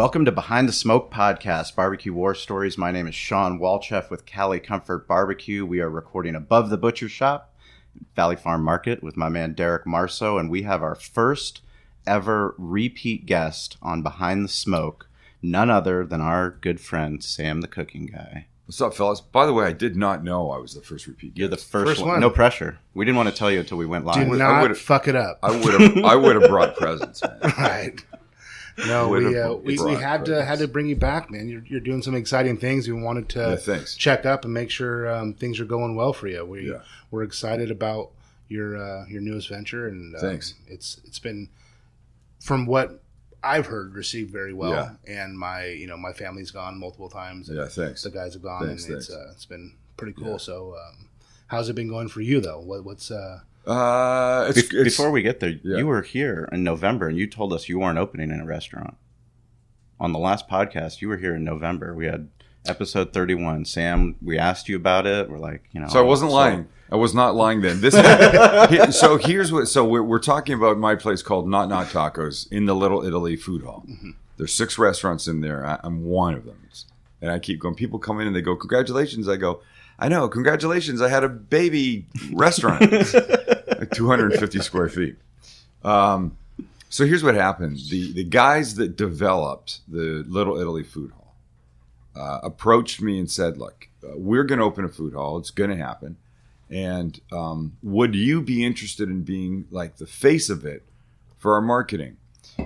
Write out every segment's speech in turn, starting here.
Welcome to Behind the Smoke Podcast, Barbecue War Stories. My name is Sean Walchef with Cali Comfort Barbecue. We are recording above the butcher shop, Valley Farm Market, with my man Derek Marso, and we have our first ever repeat guest on Behind the Smoke, none other than our good friend Sam the Cooking Guy. What's up, fellas? By the way, I did not know I was the first repeat guest. You're the first one. No pressure. We didn't want to tell you until we went live. Do not fuck it up. I would have brought presents, man. Right. No, we had to bring you back, man. You're doing some exciting things. We wanted to check up and make sure things are going well for you. We're excited about your newest venture, and thanks. It's been, from what I've heard, received very well. Yeah. And my family's gone multiple times. And thanks. The guys have gone, and it's been pretty cool. Yeah. So, how's it been going for you though? Before we get there, you were here in November, and you told us you weren't opening in a restaurant. On the last podcast, you were here in November. We had episode 31. Sam, we asked you about it. We're like, So I wasn't lying. I was not lying then. So here's what. So we're talking about my place called Not Tacos in the Little Italy Food Hall. Mm-hmm. There's 6 restaurants in there. I'm one of them, and I keep going. People come in and they go, "Congratulations!" I go, "I know, congratulations! I had a baby restaurant." Like 250 square feet. So here's what happened. The guys that developed the Little Italy Food Hall approached me and said, look, we're going to open a food hall. It's going to happen. And would you be interested in being like the face of it for our marketing?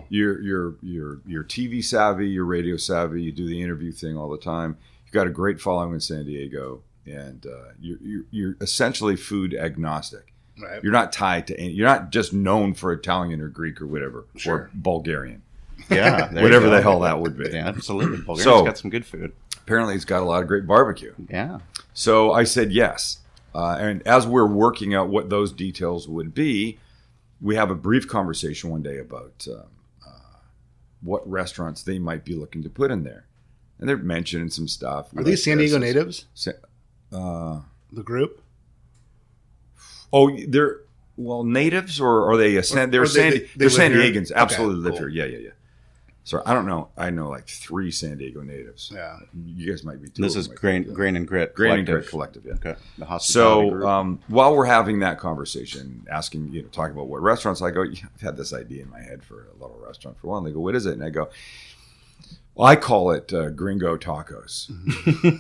You're TV savvy, you're radio savvy, you do the interview thing all the time. You've got a great following in San Diego, and you're essentially food agnostic. Right. You're not tied to any. You're not just known for Italian or Greek or whatever, or Bulgarian. Yeah, whatever the hell that would be. Yeah, absolutely. Bulgarian's got some good food. Apparently, it's got a lot of great barbecue. Yeah. So I said yes, and as we're working out what those details would be, we have a brief conversation one day about what restaurants they might be looking to put in there, and they're mentioning some stuff. Are these San Diego natives? The group. Oh, they're natives, or are they? They're San Diegans. Absolutely live here. Yeah. So I don't know. I know like 3 San Diego natives. Yeah, you guys might be 2. This is Grain and Grit. Grain and Grit Collective. Yeah. Okay. The hospitality group. While we're having that conversation, asking talking about what restaurants, I go, I've had this idea in my head for a little restaurant for a while. And they go, what is it? And I go, well, I call it Gringo Tacos.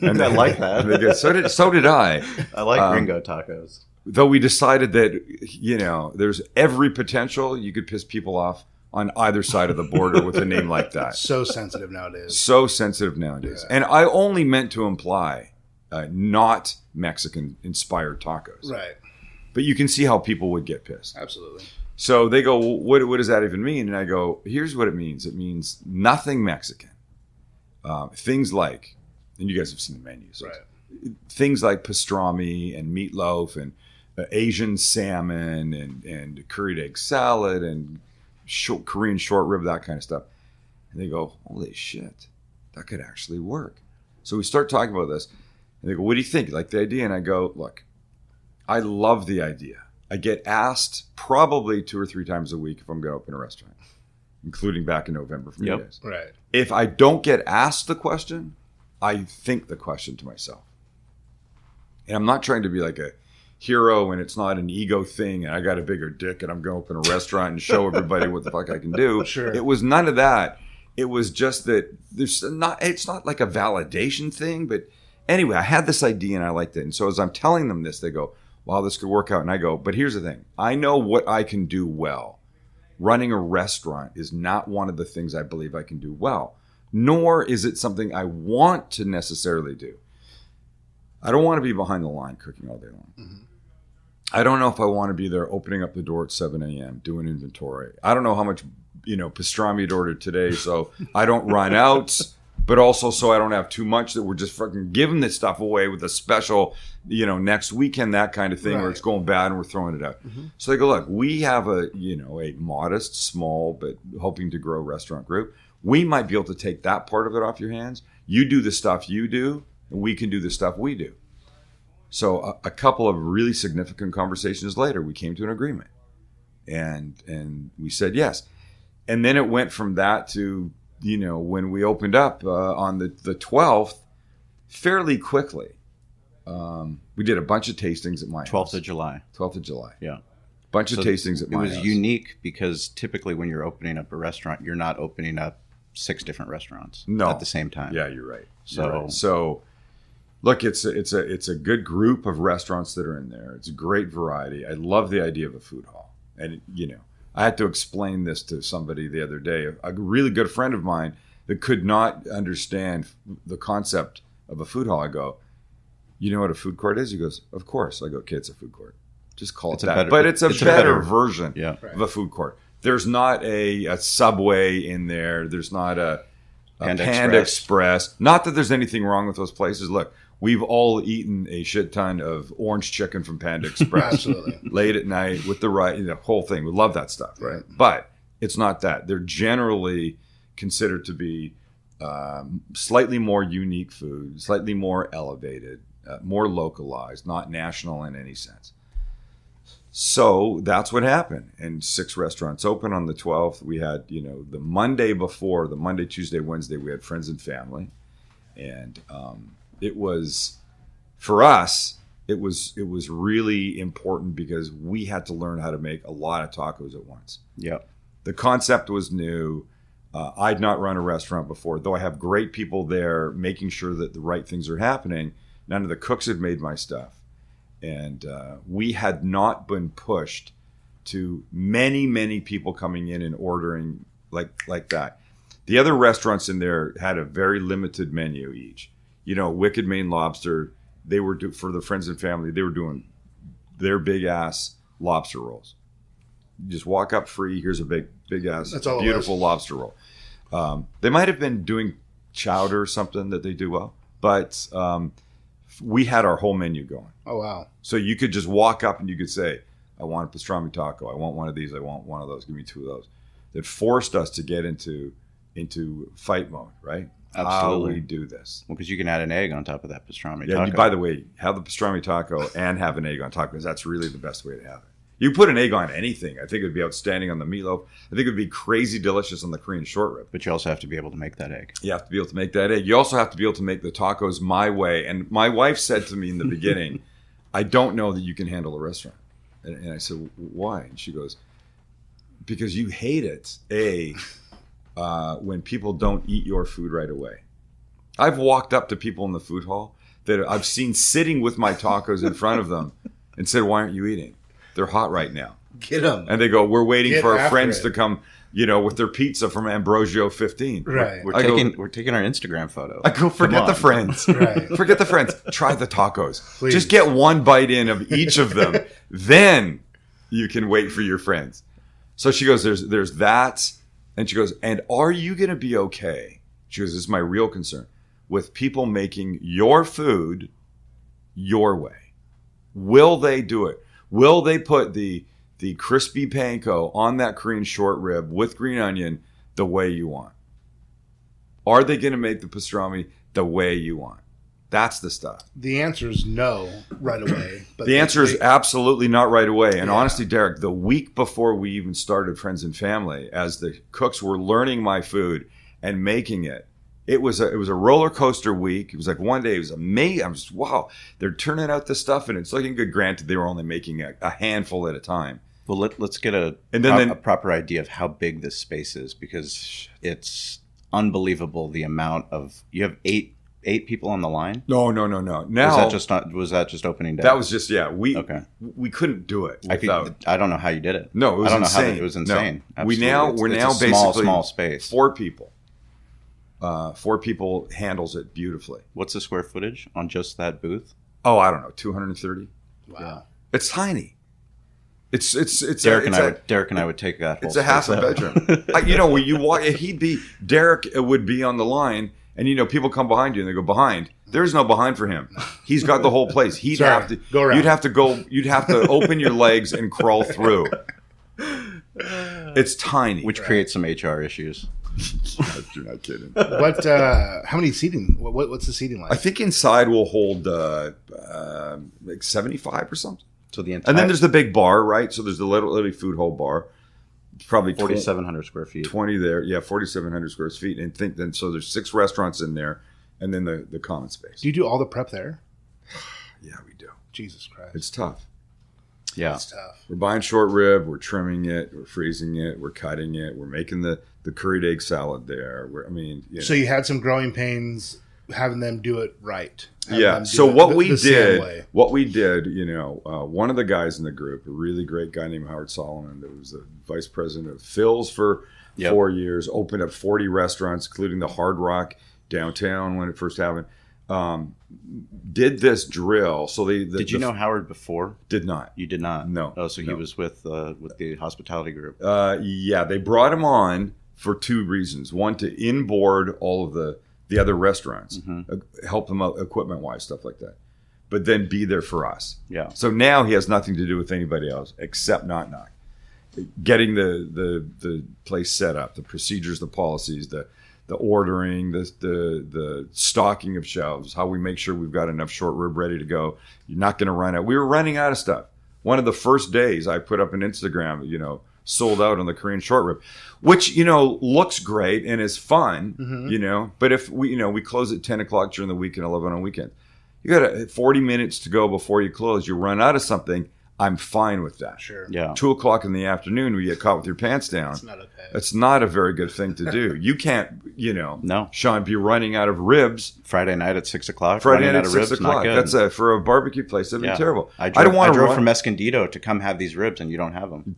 And I like that. They go, so did I. I like Gringo Tacos. Though we decided that, there's every potential you could piss people off on either side of the border with a name like that. So sensitive nowadays. Yeah. And I only meant to imply not Mexican-inspired tacos. Right. But you can see how people would get pissed. Absolutely. So they go, well, what does that even mean? And I go, here's what it means. It means nothing Mexican. Things like, and you guys have seen the menus. Right. Things like pastrami and meatloaf and Asian salmon and curried egg salad and Korean short rib, that kind of stuff. And they go, holy shit, that could actually work. So we start talking about this. And they go, what do you think? You like the idea? And I go, look, I love the idea. I get asked probably 2 or 3 times a week if I'm going to open a restaurant, including back in November from you guys. Right. If I don't get asked the question, I think the question to myself. And I'm not trying to be like a hero, and it's not an ego thing, and I got a bigger dick and I'm going to open a restaurant and show everybody what the fuck I can do. Sure. It was none of that. It was just that it's not like a validation thing, but anyway, I had this idea and I liked it. And so as I'm telling them this, they go, wow, this could work out. And I go, but here's the thing. I know what I can do well. Running a restaurant is not one of the things I believe I can do well, nor is it something I want to necessarily do. I don't want to be behind the line cooking all day long. Mm-hmm. I don't know if I want to be there opening up the door at 7 a.m., doing inventory. I don't know how much, pastrami you'd ordered today, so I don't run out, but also so I don't have too much that we're just fucking giving this stuff away with a special, next weekend, that kind of thing, right, where it's going bad and we're throwing it out. Mm-hmm. So they go, look, we have a modest, small, but hoping to grow restaurant group. We might be able to take that part of it off your hands. You do the stuff you do, and we can do the stuff we do. So a couple of really significant conversations later, we came to an agreement, and we said yes. And then it went from that to when we opened up on the 12th, fairly quickly, we did a bunch of tastings at my 12th of July. 12th of July. Yeah. Bunch of tastings at my house. It was unique because typically when you're opening up a restaurant, you're not opening up 6 different restaurants at the same time. Yeah, you're right. So look, it's a good group of restaurants that are in there. It's a great variety. I love the idea of a food hall. And, I had to explain this to somebody the other day, a really good friend of mine that could not understand the concept of a food hall. I go, you know what a food court is? He goes, of course. I go, okay, it's a food court. Just call it that. But it's a better version of a food court. There's not a Subway in there. There's not a Panda Express. Not that there's anything wrong with those places. Look, we've all eaten a shit ton of orange chicken from Panda Express. Absolutely. Late at night with the whole thing. We love that stuff. Right. But it's not that. They're generally considered to be slightly more unique food, slightly more elevated, more localized, not national in any sense. So that's what happened. And 6 restaurants open on the 12th. We had, the Monday before, the Monday, Tuesday, Wednesday, we had friends and family. And it was, for us, it was really important because we had to learn how to make a lot of tacos at once. Yep. The concept was new. I'd not run a restaurant before, though I have great people there making sure that the right things are happening. None of the cooks had made my stuff. And we had not been pushed to many, many people coming in and ordering like that. The other restaurants in there had a very limited menu each. Wicked Maine Lobster, they were for the friends and family, they were doing their big ass lobster rolls. You just walk up free, here's a big ass beautiful lobster roll. They might have been doing chowder or something that they do well, but we had our whole menu going. Oh, wow. So you could just walk up and you could say, I want a pastrami taco. I want one of these. I want one of those. Give me 2 of those. That forced us to get into fight mode, right? Absolutely. How we do this. Well, because you can add an egg on top of that pastrami taco. By the way, have the pastrami taco and have an egg on top because that's really the best way to have it. You put an egg on anything. I think it would be outstanding on the meatloaf. I think it would be crazy delicious on the Korean short rib. But you also have to be able to make that egg. You have to be able to make that egg. You also have to be able to make the tacos my way. And my wife said to me in the beginning, I don't know that you can handle a restaurant. And I said, why? And she goes, because you hate it, when people don't eat your food right away. I've walked up to people in the food hall that I've seen sitting with my tacos in front of them and said, why aren't you eating? They're hot right now. Get them. And they go, we're waiting for our friends to come, with their pizza from Ambrosio 15. Right. We're taking our Instagram photo. I go, forget the friends. Right. Forget the friends. Try the tacos. Please. Just get one bite in of each of them. Then you can wait for your friends. So she goes, there's that. And she goes, and are you going to be okay? She goes, this is my real concern. With people making your food your way. Will they do it? Will they put the crispy panko on that Korean short rib with green onion the way you want? Are they going to make the pastrami the way you want? That's the stuff. The answer is no right away. But the answer is absolutely not right away. And honestly, Derek, the week before we even started Friends and Family, as the cooks were learning my food and making it, it was a roller coaster week. It was like one day it was amazing. I was just, wow, they're turning out this stuff and it's looking good. Granted, they were only making a handful at a time. Well, let's get a proper idea of how big this space is because it's unbelievable the amount of you have eight people on the line. No. Now was that just opening day? That was just we couldn't do it without. I don't know how you did it. No, it was insane. It was insane. No. We're now it's basically small space. 4 people. 4 people handles it beautifully. What's the square footage on just that booth? Oh, I don't know, 230. Wow, it's tiny. It's Derek and I would take that. It's a half a bedroom. When you walk, Derek would be on the line, and people come behind you and they go behind. There's no behind for him. He's got the whole place. He'd have to go around. You'd have to open your legs and crawl through. It's tiny, which creates some HR issues. You're not kidding. What? How many seating? What's the seating like? I think inside will hold like 75 or something. So and then there's the big bar, right? So there's the little food hall bar. probably 4,700 square feet. 20 there. Yeah, 4,700 square feet. And think then, so there's 6 restaurants in there and then the common space. Do you do all the prep there? Yeah, we do. Jesus Christ. It's tough. Yeah. It's tough. We're buying short rib. We're trimming it. We're freezing it. We're cutting it. We're making the curried egg salad there. So you had some growing pains having them do it right. Yeah. So what we did, one of the guys in the group, a really great guy named Howard Solomon, that was the vice president of Phil's for 4 years, opened up 40 restaurants, including the Hard Rock downtown when it first happened. Did this drill. So did you know Howard before? Did not. You did not? No. Oh, so he was with the hospitality group. Yeah, they brought him on for 2 reasons. One, to inboard all of the other restaurants, help them out equipment-wise, stuff like that. But then be there for us. Yeah. So now he has nothing to do with anybody else except knock. Getting the place set up, the procedures, the policies, the ordering, the stocking of shelves, how we make sure we've got enough short rib ready to go. You're not going to run out. We were running out of stuff. One of the first days I put up an Instagram, sold out on the Korean short rib, which, looks great and is fun, but if we close at 10 o'clock during the week and 11 on weekends, you got 40 minutes to go before you close. You run out of something. I'm fine with that. Sure. Yeah. 2 o'clock in the afternoon, we get caught with your pants down. It's not okay. It's not a very good thing to do. You can't, no. Sean, be running out of ribs. Friday night at 6 o'clock. Friday night at 6 o'clock. That's for a barbecue place. That'd be terrible. I drove from Escondido to come have these ribs, and you don't have them.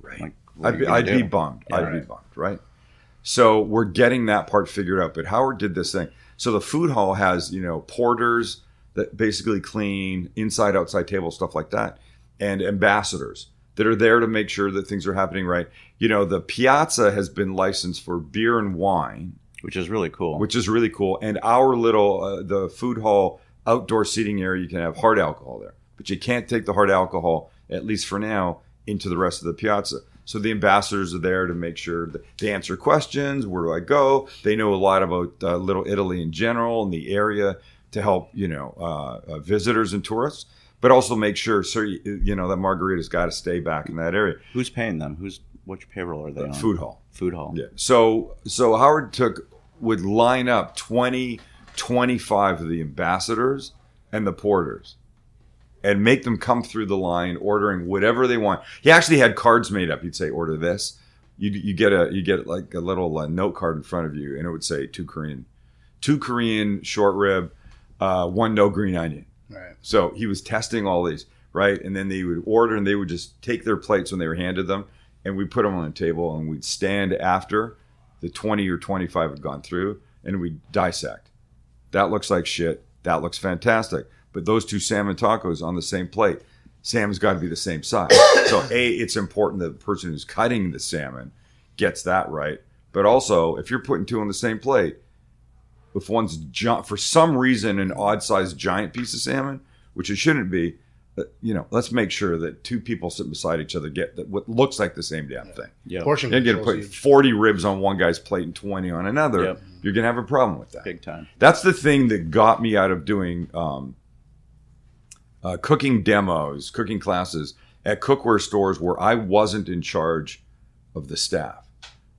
Right. I'd be bummed. Yeah, I'd be bummed. Right. So we're getting that part figured out. But Howard did this thing. So the food hall has, porters that basically clean inside, outside tables, stuff like that, and ambassadors that are there to make sure that things are happening right. The piazza has been licensed for beer and wine, which is really cool. And our little the food hall outdoor seating area, you can have hard alcohol there, but you can't take the hard alcohol, at least for now, into the rest of the piazza. So the ambassadors are there to make sure that they answer questions. Where do I go? They know a lot about Little Italy in general and the area to help visitors and tourists. But also make sure, that margarita's got to stay back in that area. Who's paying them? Which payroll are they on? Food hall. Food hall. Yeah. So Howard would line up 20, 25 of the ambassadors and the porters and make them come through the line ordering whatever they want. He actually had cards made up. He'd say, order this. You get like a little note card in front of you, and it would say 2 Korean short rib, 1 no green onion. Right. So he was testing all these, right? And then they would order, and they would just take their plates when they were handed them, and we'd put them on the table, and we'd stand after the 20 or 25 had gone through, and we'd dissect. That looks like shit. That looks fantastic. But those 2 salmon tacos on the same plate, salmon's got to be the same size. So it's important that the person who's cutting the salmon gets that right. But also, if you're putting 2 on the same plate, if one's for some reason an odd-sized giant piece of salmon, which it shouldn't be, let's make sure that 2 people sitting beside each other get what looks like the same damn thing. Yeah. Portion You're going to put 40 ribs on one guy's plate and 20 on another. Yep. You're going to have a problem with that. Big time. That's the thing that got me out of doing cooking demos, cooking classes at cookware stores where I wasn't in charge of the staff.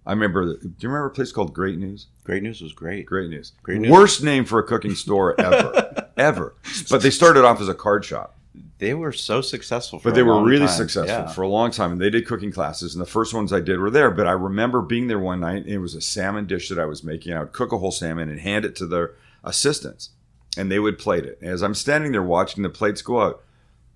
Do you remember a place called Great News? Great News was great. Great News. Great News. Worst name for a cooking store ever. Ever. But they started off as a card shop. They were so successful for But they were really time. successful for a long time. And they did cooking classes. And the first ones I did were there. But I remember being there one night. And it was a salmon dish that I was making. I would cook a whole salmon and hand it to their assistants. And they would plate it. As I'm standing there watching the plates go out,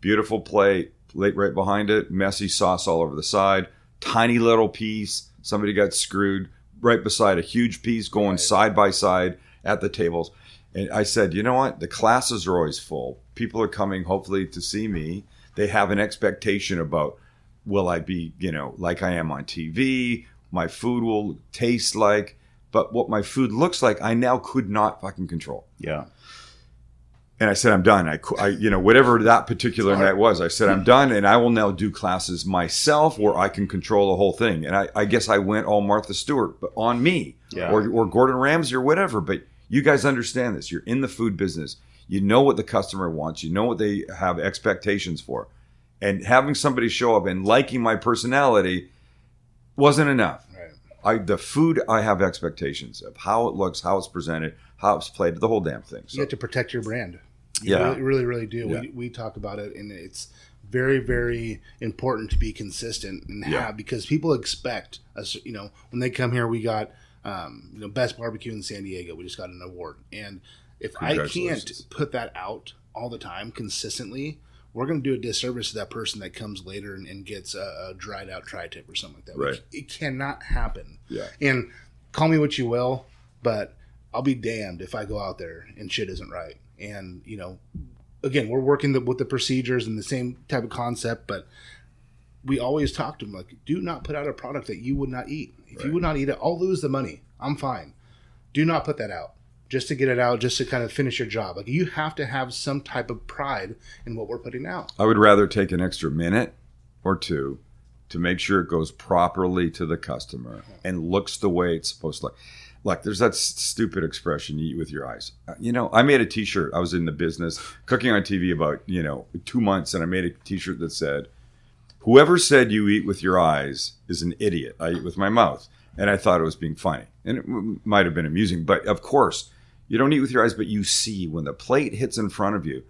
beautiful plate right behind it, messy sauce all over the side, tiny little piece. Somebody got screwed right beside a huge piece going side by side at the tables. And I said, you know what? The classes are always full. People are coming, hopefully, to see me. They have an expectation about, will I be, like I am on TV? My food will taste like. But what my food looks like, I now could not fucking control. Yeah. And I said, I'm done. I whatever that particular night was, I said, I'm done, and I will now do classes myself where I can control the whole thing. And I guess I went all Martha Stewart, but on me, or Gordon Ramsay or whatever. But you guys understand this. You're in the food business. You know what the customer wants. You know what they have expectations for. And having somebody show up and liking my personality Wasn't enough. Right. The food, I have expectations of how it looks, how it's presented, how it's played, the whole damn thing. So. You have to protect your brand. You really do. Yeah. We talk about it, and it's very, very important to be consistent and have, because people expect us, when they come here, we got, best barbecue in San Diego. We just got an award. And if I can't put that out all the time consistently, we're going to do a disservice to that person that comes later and gets a dried out tri-tip or something like that. Right. It cannot happen. Yeah. And call me what you will, but I'll be damned if I go out there and shit isn't right. And, again, we're working with the procedures and the same type of concept, but we always talk to them like, do not put out a product that you would not eat. If you would not eat it, I'll lose the money. I'm fine. Do not put that out. Just to get it out, just to kind of finish your job. Like, you have to have some type of pride in what we're putting out. I would rather take an extra minute or two to make sure it goes properly to the customer and looks the way it's supposed to look. Like, there's that stupid expression, you eat with your eyes. I made a T-shirt. I was in the business, cooking on TV about, 2 months, and I made a T-shirt that said, whoever said you eat with your eyes is an idiot. I eat with my mouth. And I thought it was being funny. And it might have been amusing. But, of course, you don't eat with your eyes, but you see when the plate hits in front of you,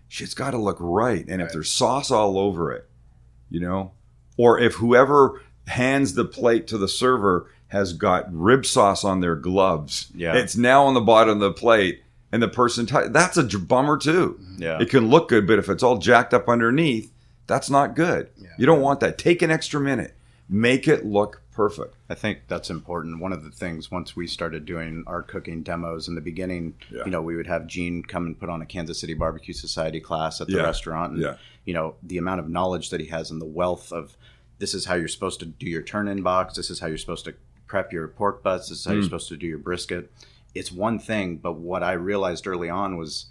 shit's got to look right. And if there's sauce all over it, or if whoever hands the plate to the server has got rib sauce on their gloves, it's now on the bottom of the plate, and the person, that's a bummer too. Yeah. It can look good, but if it's all jacked up underneath, that's not good. Yeah. You don't want that. Take an extra minute. Make it look perfect. I think that's important. One of the things, once we started doing our cooking demos in the beginning, we would have Zien come and put on a Kansas City Barbecue Society class at the restaurant. And, the amount of knowledge that he has and the wealth of, this is how you're supposed to do your turn-in box. This is how you're supposed to prep your pork butts. This is how you're supposed to do your brisket. It's one thing, but what I realized early on was,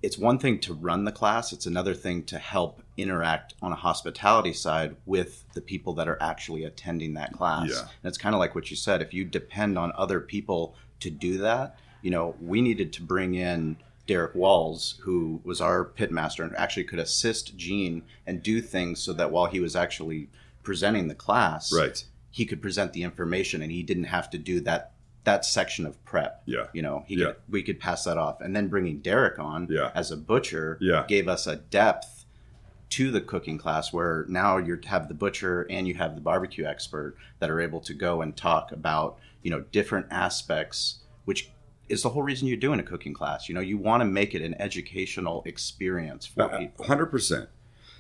it's one thing to run the class. It's another thing to help interact on a hospitality side with the people that are actually attending that class. Yeah. And it's kind of like what you said. If you depend on other people to do that, we needed to bring in Derek Walls, who was our pit master and actually could assist Zien and do things so that while he was actually presenting the class, he could present the information and he didn't have to do that section of prep. We could pass that off. And then bringing Derek on as a butcher gave us a depth to the cooking class where now you have the butcher and you have the barbecue expert that are able to go and talk about, different aspects, which is the whole reason you're doing a cooking class. You want to make it an educational experience for people. 100%.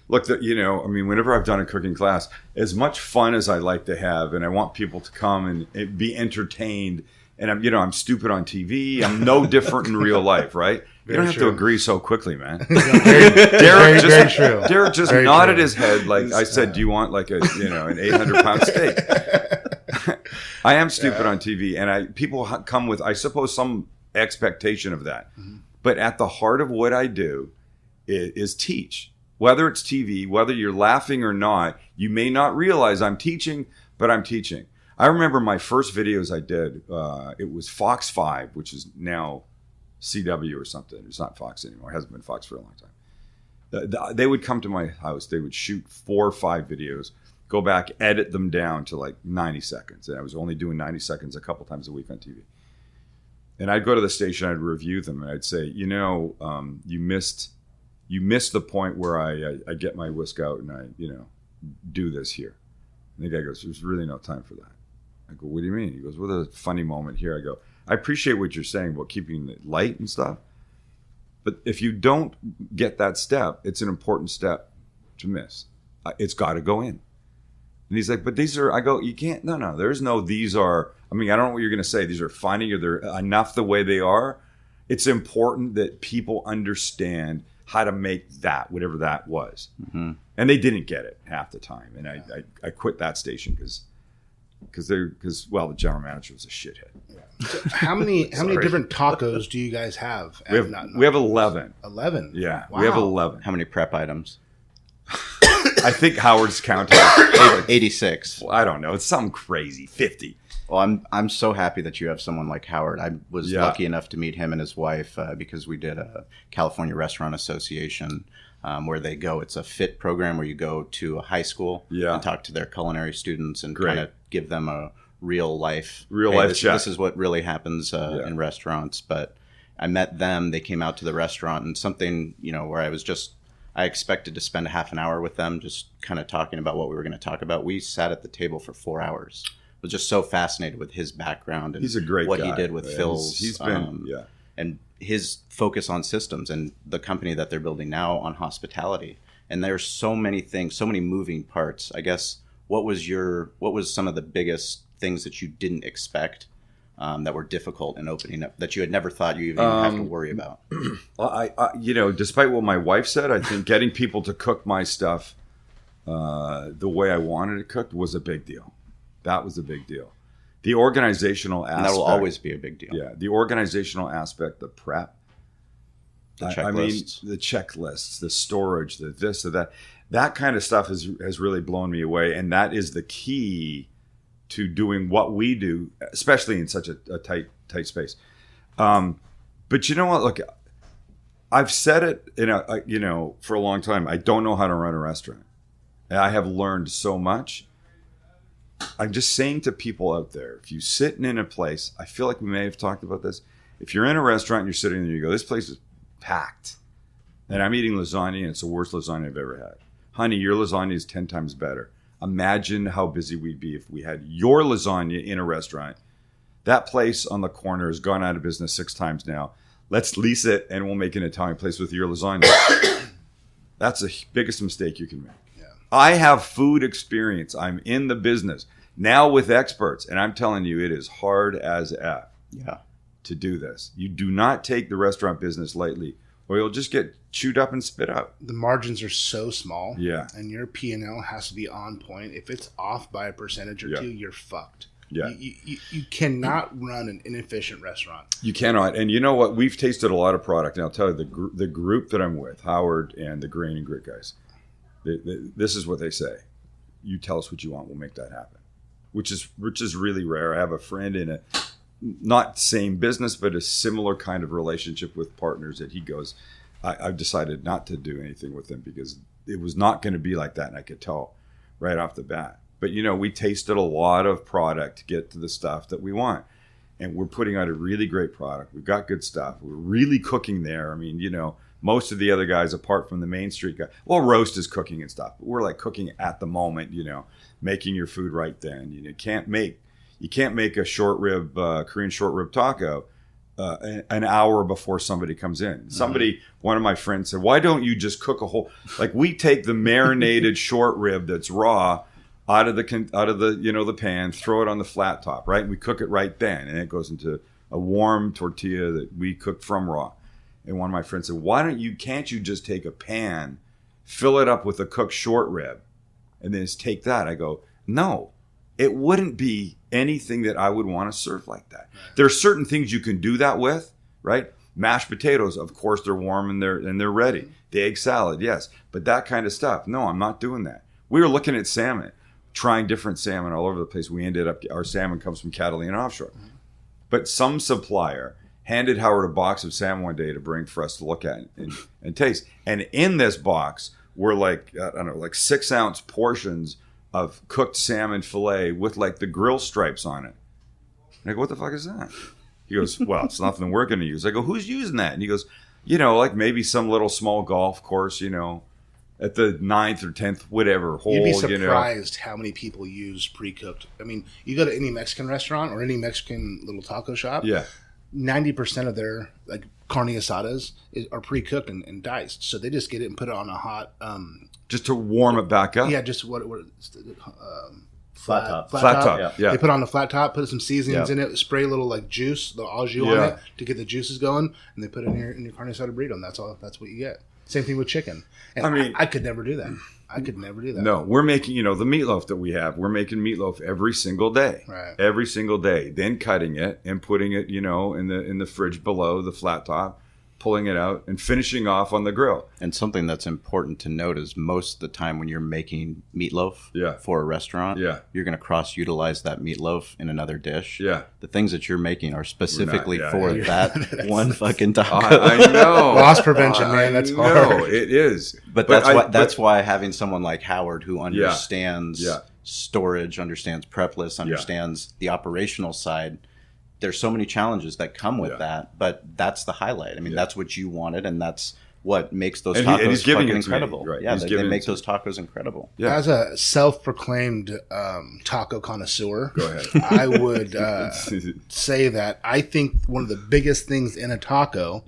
Look, whenever I've done a cooking class, as much fun as I like to have, and I want people to come and be entertained, and I'm stupid on TV. I'm no different in real life, right? You don't have to agree so quickly, man. Derek just nodded his head like I said, do you want like an 800-pound steak? I am stupid on TV, and people come with, I suppose, some expectation of that. Mm-hmm. But at the heart of what I do is teach. Whether it's TV, whether you're laughing or not, you may not realize I'm teaching, but I'm teaching. I remember my first videos I did, it was Fox 5, which is now CW or something. It's not Fox anymore. It hasn't been Fox for a long time. They would come to my house. They would shoot 4 or 5 videos, go back, edit them down to like 90 seconds. And I was only doing 90 seconds a couple times a week on TV. And I'd go to the station, I'd review them, and I'd say, you missed the point where I get my whisk out and I, do this here. And the guy goes, there's really no time for that. I go, what do you mean? He goes, well, there's a funny moment here. I go, I appreciate what you're saying about keeping it light and stuff. But if you don't get that step, it's an important step to miss. It's got to go in. And he's like, but these are, I go, you can't, no, there's no, these are, I don't know what you're going to say. These are funny or they're enough the way they are. It's important that people understand how to make that, whatever that was. Mm-hmm. And they didn't get it half the time. And I quit that station because the general manager was a shithead. Yeah. So how many different tacos do you guys have? We have 11. 11? Yeah, wow. We have 11. How many prep items? I think Howard's counted 86. Well, I don't know. It's something crazy. 50. Well, I'm so happy that you have someone like Howard. I was lucky enough to meet him and his wife because we did a California Restaurant Association where they go. It's a FIT program where you go to a high school and talk to their culinary students and kind of give them a real life check. This is what really happens in restaurants. But I met them. They came out to the restaurant, and something, where I expected to spend a half an hour with them, just kind of talking about what we were going to talk about. We sat at the table for 4 hours. I was just so fascinated with his background and he's a great what guy, he did with Phil's. He's been, and his focus on systems and the company that they're building now on hospitality. And there's so many things, so many moving parts. I guess, what was some of the biggest things that you didn't expect that were difficult in opening up, that you had never thought you even have to worry about? Well, I despite what my wife said, I think getting people to cook my stuff the way I wanted it cooked was a big deal. That was a big deal. The organizational aspect. And that will always be a big deal. Yeah, the organizational aspect, the prep. The checklists. The checklists, the storage, the this, the that. That kind of stuff has really blown me away. And that is the key to doing what we do, especially in such a tight space. But you know what? Look, I've said it for a long time. I don't know how to run a restaurant. And I have learned so much. I'm just saying to people out there, if you're sitting in a place, I feel like we may have talked about this. If you're in a restaurant and you're sitting there, you go, this place is packed. And I'm eating lasagna, and it's the worst lasagna I've ever had. Honey, your lasagna is 10 times better. Imagine how busy we'd be if we had your lasagna in a restaurant. That place on the corner has gone out of business 6 times now. Let's lease it, and we'll make an Italian place with your lasagna. That's the biggest mistake you can make. I have food experience. I'm in the business now with experts, and I'm telling you, it is hard as F to do this. You do not take the restaurant business lightly, or you'll just get chewed up and spit out. The margins are so small, and your P&L has to be on point. If it's off by a percentage or two, you're fucked. Yeah, you cannot run an inefficient restaurant. You cannot. And you know what? We've tasted a lot of product, and I'll tell you, the group that I'm with, Howard and the Grain and Grit guys, this is what they say: you tell us what you want, we'll make that happen. Which is really rare. I have a friend in a not same business, but a similar kind of relationship with partners that he goes, I've decided not to do anything with them because it was not going to be like that, and I could tell right off the bat. But we tasted a lot of product to get to the stuff that we want, and we're putting out a really great product. We've got good stuff. We're really cooking there. I mean, most of the other guys, apart from the Main Street guy, roast is cooking and stuff. But we're like cooking at the moment, making your food right then. You can't make a short rib, Korean short rib taco an hour before somebody comes in. One of my friends said, why don't you just cook a whole, like we take the marinated short rib that's raw out of the pan, throw it on the flat top, right? And we cook it right then. And it goes into a warm tortilla that we cooked from raw. And one of my friends said, can't you just take a pan, fill it up with a cooked short rib, and then just take that? I go, no, it wouldn't be anything that I would want to serve like that. Right. There are certain things you can do that with, right? Mashed potatoes, of course, they're warm and they're ready. Mm-hmm. The egg salad, yes. But that kind of stuff, no, I'm not doing that. We were looking at salmon, trying different salmon all over the place. We ended up, our salmon comes from Catalina offshore. Mm-hmm. But some supplier handed Howard a box of salmon one day to bring for us to look at and taste. And in this box were like 6-ounce portions of cooked salmon fillet with like the grill stripes on it. And I go, what the fuck is that? He goes, well, it's nothing we're going to use. I go, who's using that? And he goes, like maybe some little small golf course, at the 9th or 10th, whatever hole. You'd be surprised how many people use pre-cooked. I mean, you go to any Mexican restaurant or any Mexican little taco shop. Yeah. 90% of their like carne asadas are pre-cooked and diced, so they just get it and put it on a hot just to warm it back up. Yeah, just flat top. Yeah. They put it on the flat top, put some seasonings in it, spray a little like juice, the au jus on it to get the juices going, and they put it in your carne asada burrito, and that's all. That's what you get. Same thing with chicken. And I mean, I could never do that. No, we're making, the meatloaf that we have. We're making meatloaf every single day. Right. Every single day. Then cutting it and putting it, in the fridge below the flat top pulling it out, and finishing off on the grill. And something that's important to note is most of the time when you're making meatloaf for a restaurant, you're going to cross-utilize that meatloaf in another dish. Yeah. The things that you're making are specifically for that one fucking taco. I know. Loss prevention, man. That's hard. It is. But that's why having someone like Howard who understands storage, understands prep lists, understands the operational side. There's so many challenges that come with that, but that's the highlight. I mean, that's what you wanted, and that's what makes those tacos fucking incredible. Me, right? Yeah, they make those tacos incredible. Yeah. As a self-proclaimed taco connoisseur, go ahead. I would say that I think one of the biggest things in a taco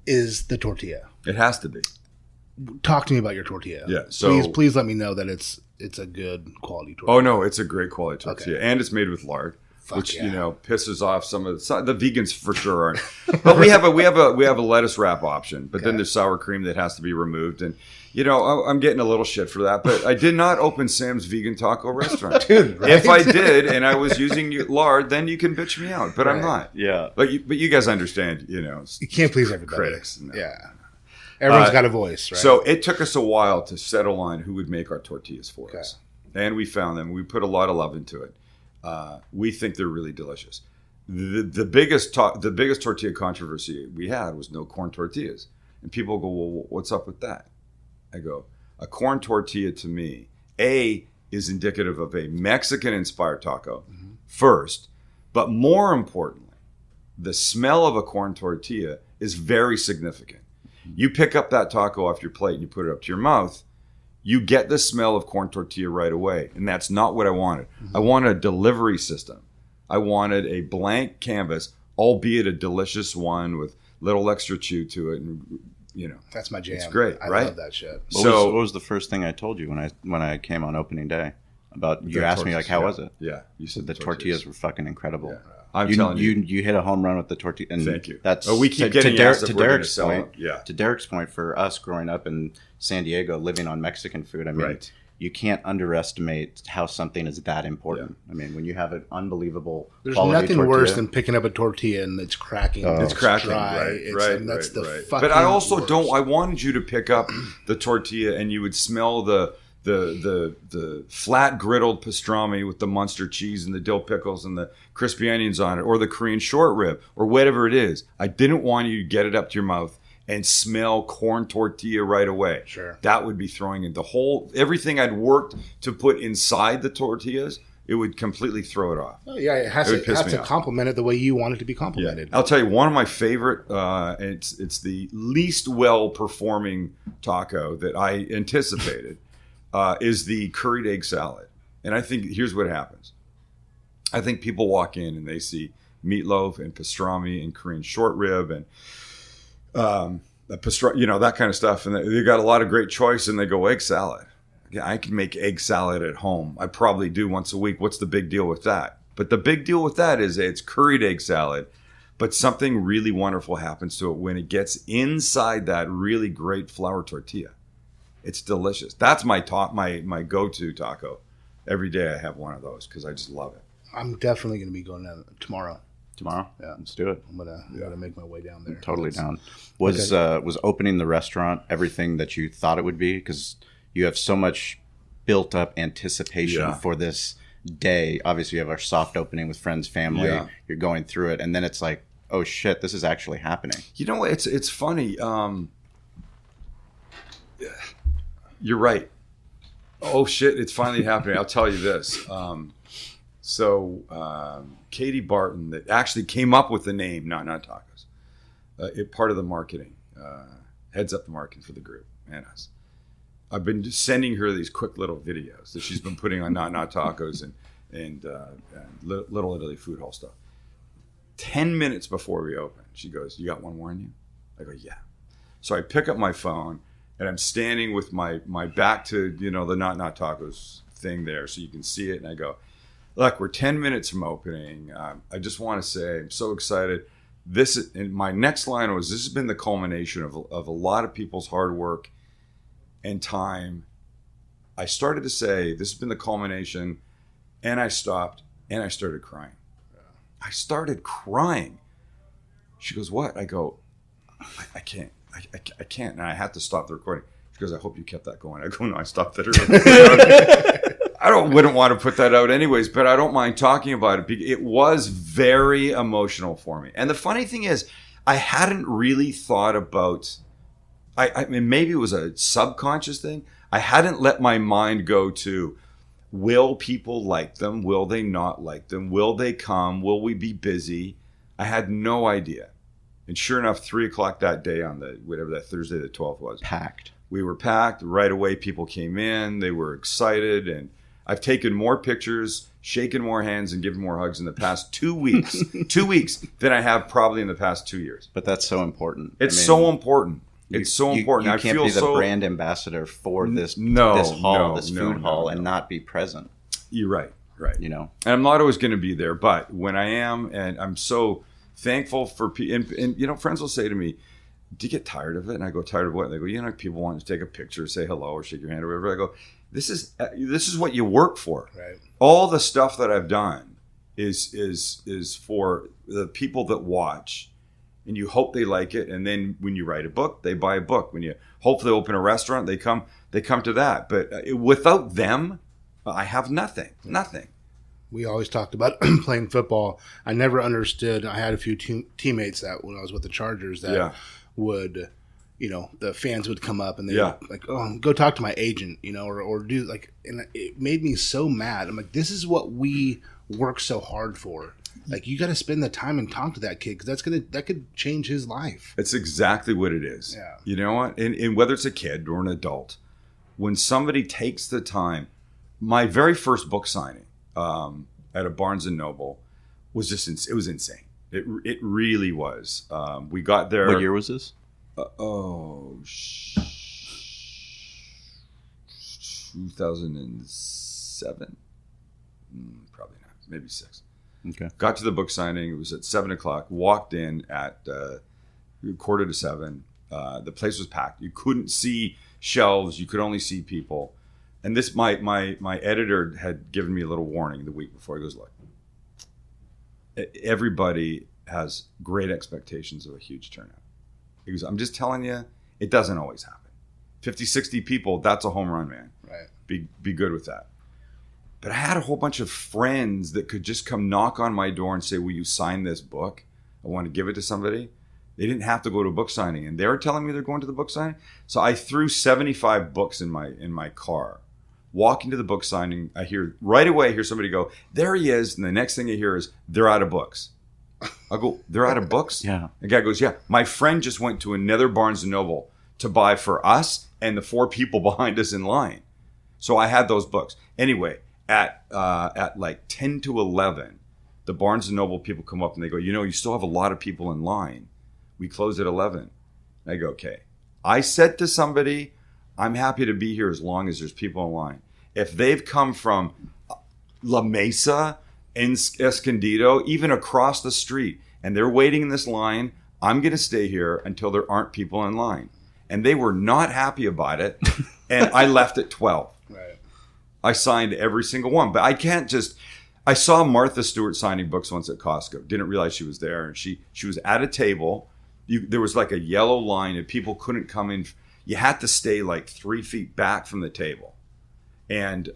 is the tortilla. It has to be. Talk to me about your tortilla. Yeah, so please let me know that it's a good quality tortilla. Oh no, it's a great quality tortilla, and it's made with lard. Which pisses off some of the vegans for sure aren't. But we have a lettuce wrap option. But then there's sour cream that has to be removed, and I'm getting a little shit for that. But I did not open Sam's vegan taco restaurant. Dude, right? If I did and I was using lard, then you can bitch me out. But I'm not. Yeah. But you guys understand. You can't please everybody. Critics. No. Yeah. Everyone's got a voice, right? So it took us a while to settle on who would make our tortillas for us, and we found them. We put a lot of love into it. We think they're really delicious. The biggest tortilla controversy we had was no corn tortillas. And people go, well, what's up with that? I go, a corn tortilla to me, is indicative of a Mexican-inspired taco first, but more importantly, the smell of a corn tortilla is very significant. You pick up that taco off your plate and you put it up to your mouth, you get the smell of corn tortilla right away. And that's not what I wanted. I wanted a delivery system. I wanted a blank canvas, albeit a delicious one with little extra chew to it. And, that's my jam. It's great, I right? love that shit. What was the first thing I told you when I came on opening day? You asked me, like, how was it? Yeah. You said the tortillas were fucking incredible. Yeah. I'm telling you. You hit a home run with the tortilla. And thank you. We keep getting asked if we're going to sell them. To Derek's point, for us growing up in San Diego, living on Mexican food, I mean, you can't underestimate how something is that important. Yeah. I mean, when you have an unbelievable There's quality nothing tortilla, worse than picking up a tortilla and it's cracking. It's cracking, dry. Right. That's the fucking But I also worst. I wanted you to pick up the tortilla and you would smell the flat griddled pastrami with the Munster cheese and the dill pickles and the crispy onions on it, or the Korean short rib, or whatever it is. I didn't want you to get it up to your mouth and smell corn tortilla right away. Sure. That would be throwing in everything I'd worked to put inside the tortillas. It would completely throw it off. Oh, yeah, it has to complement it the way you want it to be complimented. Yeah. I'll tell you, one of my favorite, it's the least well-performing taco that I anticipated, is the curried egg salad. And I think here's what happens. I think people walk in and they see meatloaf and pastrami and Korean short rib and that kind of stuff. And they got a lot of great choice and they go, egg salad. Yeah, I can make egg salad at home. I probably do once a week. What's the big deal with that? But the big deal with that is it's curried egg salad, but something really wonderful happens to it when it gets inside that really great flour tortilla. It's delicious. That's my go-to taco. Every day I have one of those because I just love it. I'm definitely going to be going down tomorrow. Tomorrow? Yeah, let's do it. I'm gonna make my way down there. Totally down. Was opening the restaurant everything that you thought it would be? Because you have so much built up anticipation for this day. Obviously, you have our soft opening with friends, family. Yeah. You're going through it, and then it's like, oh shit, this is actually happening. You know, it's funny. You're right. Oh shit, it's finally happening. I'll tell you this. Katie Barton, that actually came up with the name Not Tacos, part of the marketing, heads up the marketing for the group and us. I've been just sending her these quick little videos that she's been putting on Not Tacos and Little Italy food hall stuff. 10 minutes before we open, she goes, "You got one more in you?" I go, "Yeah." So I pick up my phone and I'm standing with my back to the Not Tacos thing there, so you can see it. And I go, "Look, we're 10 minutes from opening. I just want to say I'm so excited. And my next line was, this has been the culmination of a lot of people's hard work and time. I started to say, this has been the culmination, and I stopped, and I started crying. I started crying. She goes, "What?" I go, I can't. I can't. And I had to stop the recording. She goes, I hope you kept that going. I go, no, I stopped it. Wouldn't want to put that out anyways, but I don't mind talking about it. It was very emotional for me. And the funny thing is, I hadn't really thought about, I mean, maybe it was a subconscious thing. I hadn't let my mind go to, will people like them? Will they not like them? Will they come? Will we be busy? I had no idea. And sure enough, 3:00 that day on whatever that Thursday the 12th was. Packed. We were packed. Right away, people came in. They were excited. And I've taken more pictures, shaken more hands, and given more hugs in the past 2 weeks. 2 weeks than I have probably in the past 2 years. But that's so important. It's so important. It's so important. You can't be the brand ambassador for this food hall, and not be present. You're right. Right. You know, and I'm not always going to be there, but when I am, and I'm so thankful for people, and you know, friends will say to me, do you get tired of it? And I go, tired of what? And they go, you know, people want to take a picture, say hello, or shake your hand, or whatever. I go, this is what you work for. Right. All the stuff that I've done is for the people that watch, and you hope they like it. And then when you write a book, they buy a book. When you hopefully open a restaurant, they come to that. But without them, I have nothing. Nothing. We always talked about playing football. I never understood. I had a few teammates that when I was with the Chargers that would, you know, the fans would come up and they would like, oh, go talk to my agent, you know, or do like, and it made me so mad. I'm like, this is what we work so hard for. Like, you got to spend the time and talk to that kid because that could change his life. It's exactly what it is. Yeah. You know what? And whether it's a kid or an adult, when somebody takes the time, my very first book signing at a Barnes and Noble was just it was insane. It really was. We got there. What year was this? 2007. Probably not. Maybe 6. Okay. Got to the book signing. It was at 7:00. Walked in at 6:45. The place was packed. You couldn't see shelves. You could only see people. And this, my editor had given me a little warning the week before. He goes, look, everybody has great expectations of a huge turnout. He goes, I'm just telling you, it doesn't always happen. 50, 60 people, that's a home run, man. Right. Be good with that. But I had a whole bunch of friends that could just come knock on my door and say, will you sign this book? I want to give it to somebody. They didn't have to go to a book signing. And they were telling me they're going to the book signing. So I threw 75 books in my car. Walking to the book signing, I hear somebody go, there he is. And the next thing I hear is, they're out of books. I go, they're out of books? Yeah. The guy goes, yeah. My friend just went to another Barnes & Noble to buy for us and the 4 people behind us in line. So I had those books. Anyway, at like 10 to 11, the Barnes & Noble people come up and they go, you know, you still have a lot of people in line. We close at 11. I go, okay. I said to somebody, I'm happy to be here as long as there's people in line. If they've come from La Mesa, Escondido, even across the street, and they're waiting in this line, I'm going to stay here until there aren't people in line. And they were not happy about it. And I left at 12. Right. I signed every single one. But I can't just... I saw Martha Stewart signing books once at Costco. Didn't realize she was there. And she was at a table. There was like a yellow line and people couldn't come in. You had to stay like 3 feet back from the table. And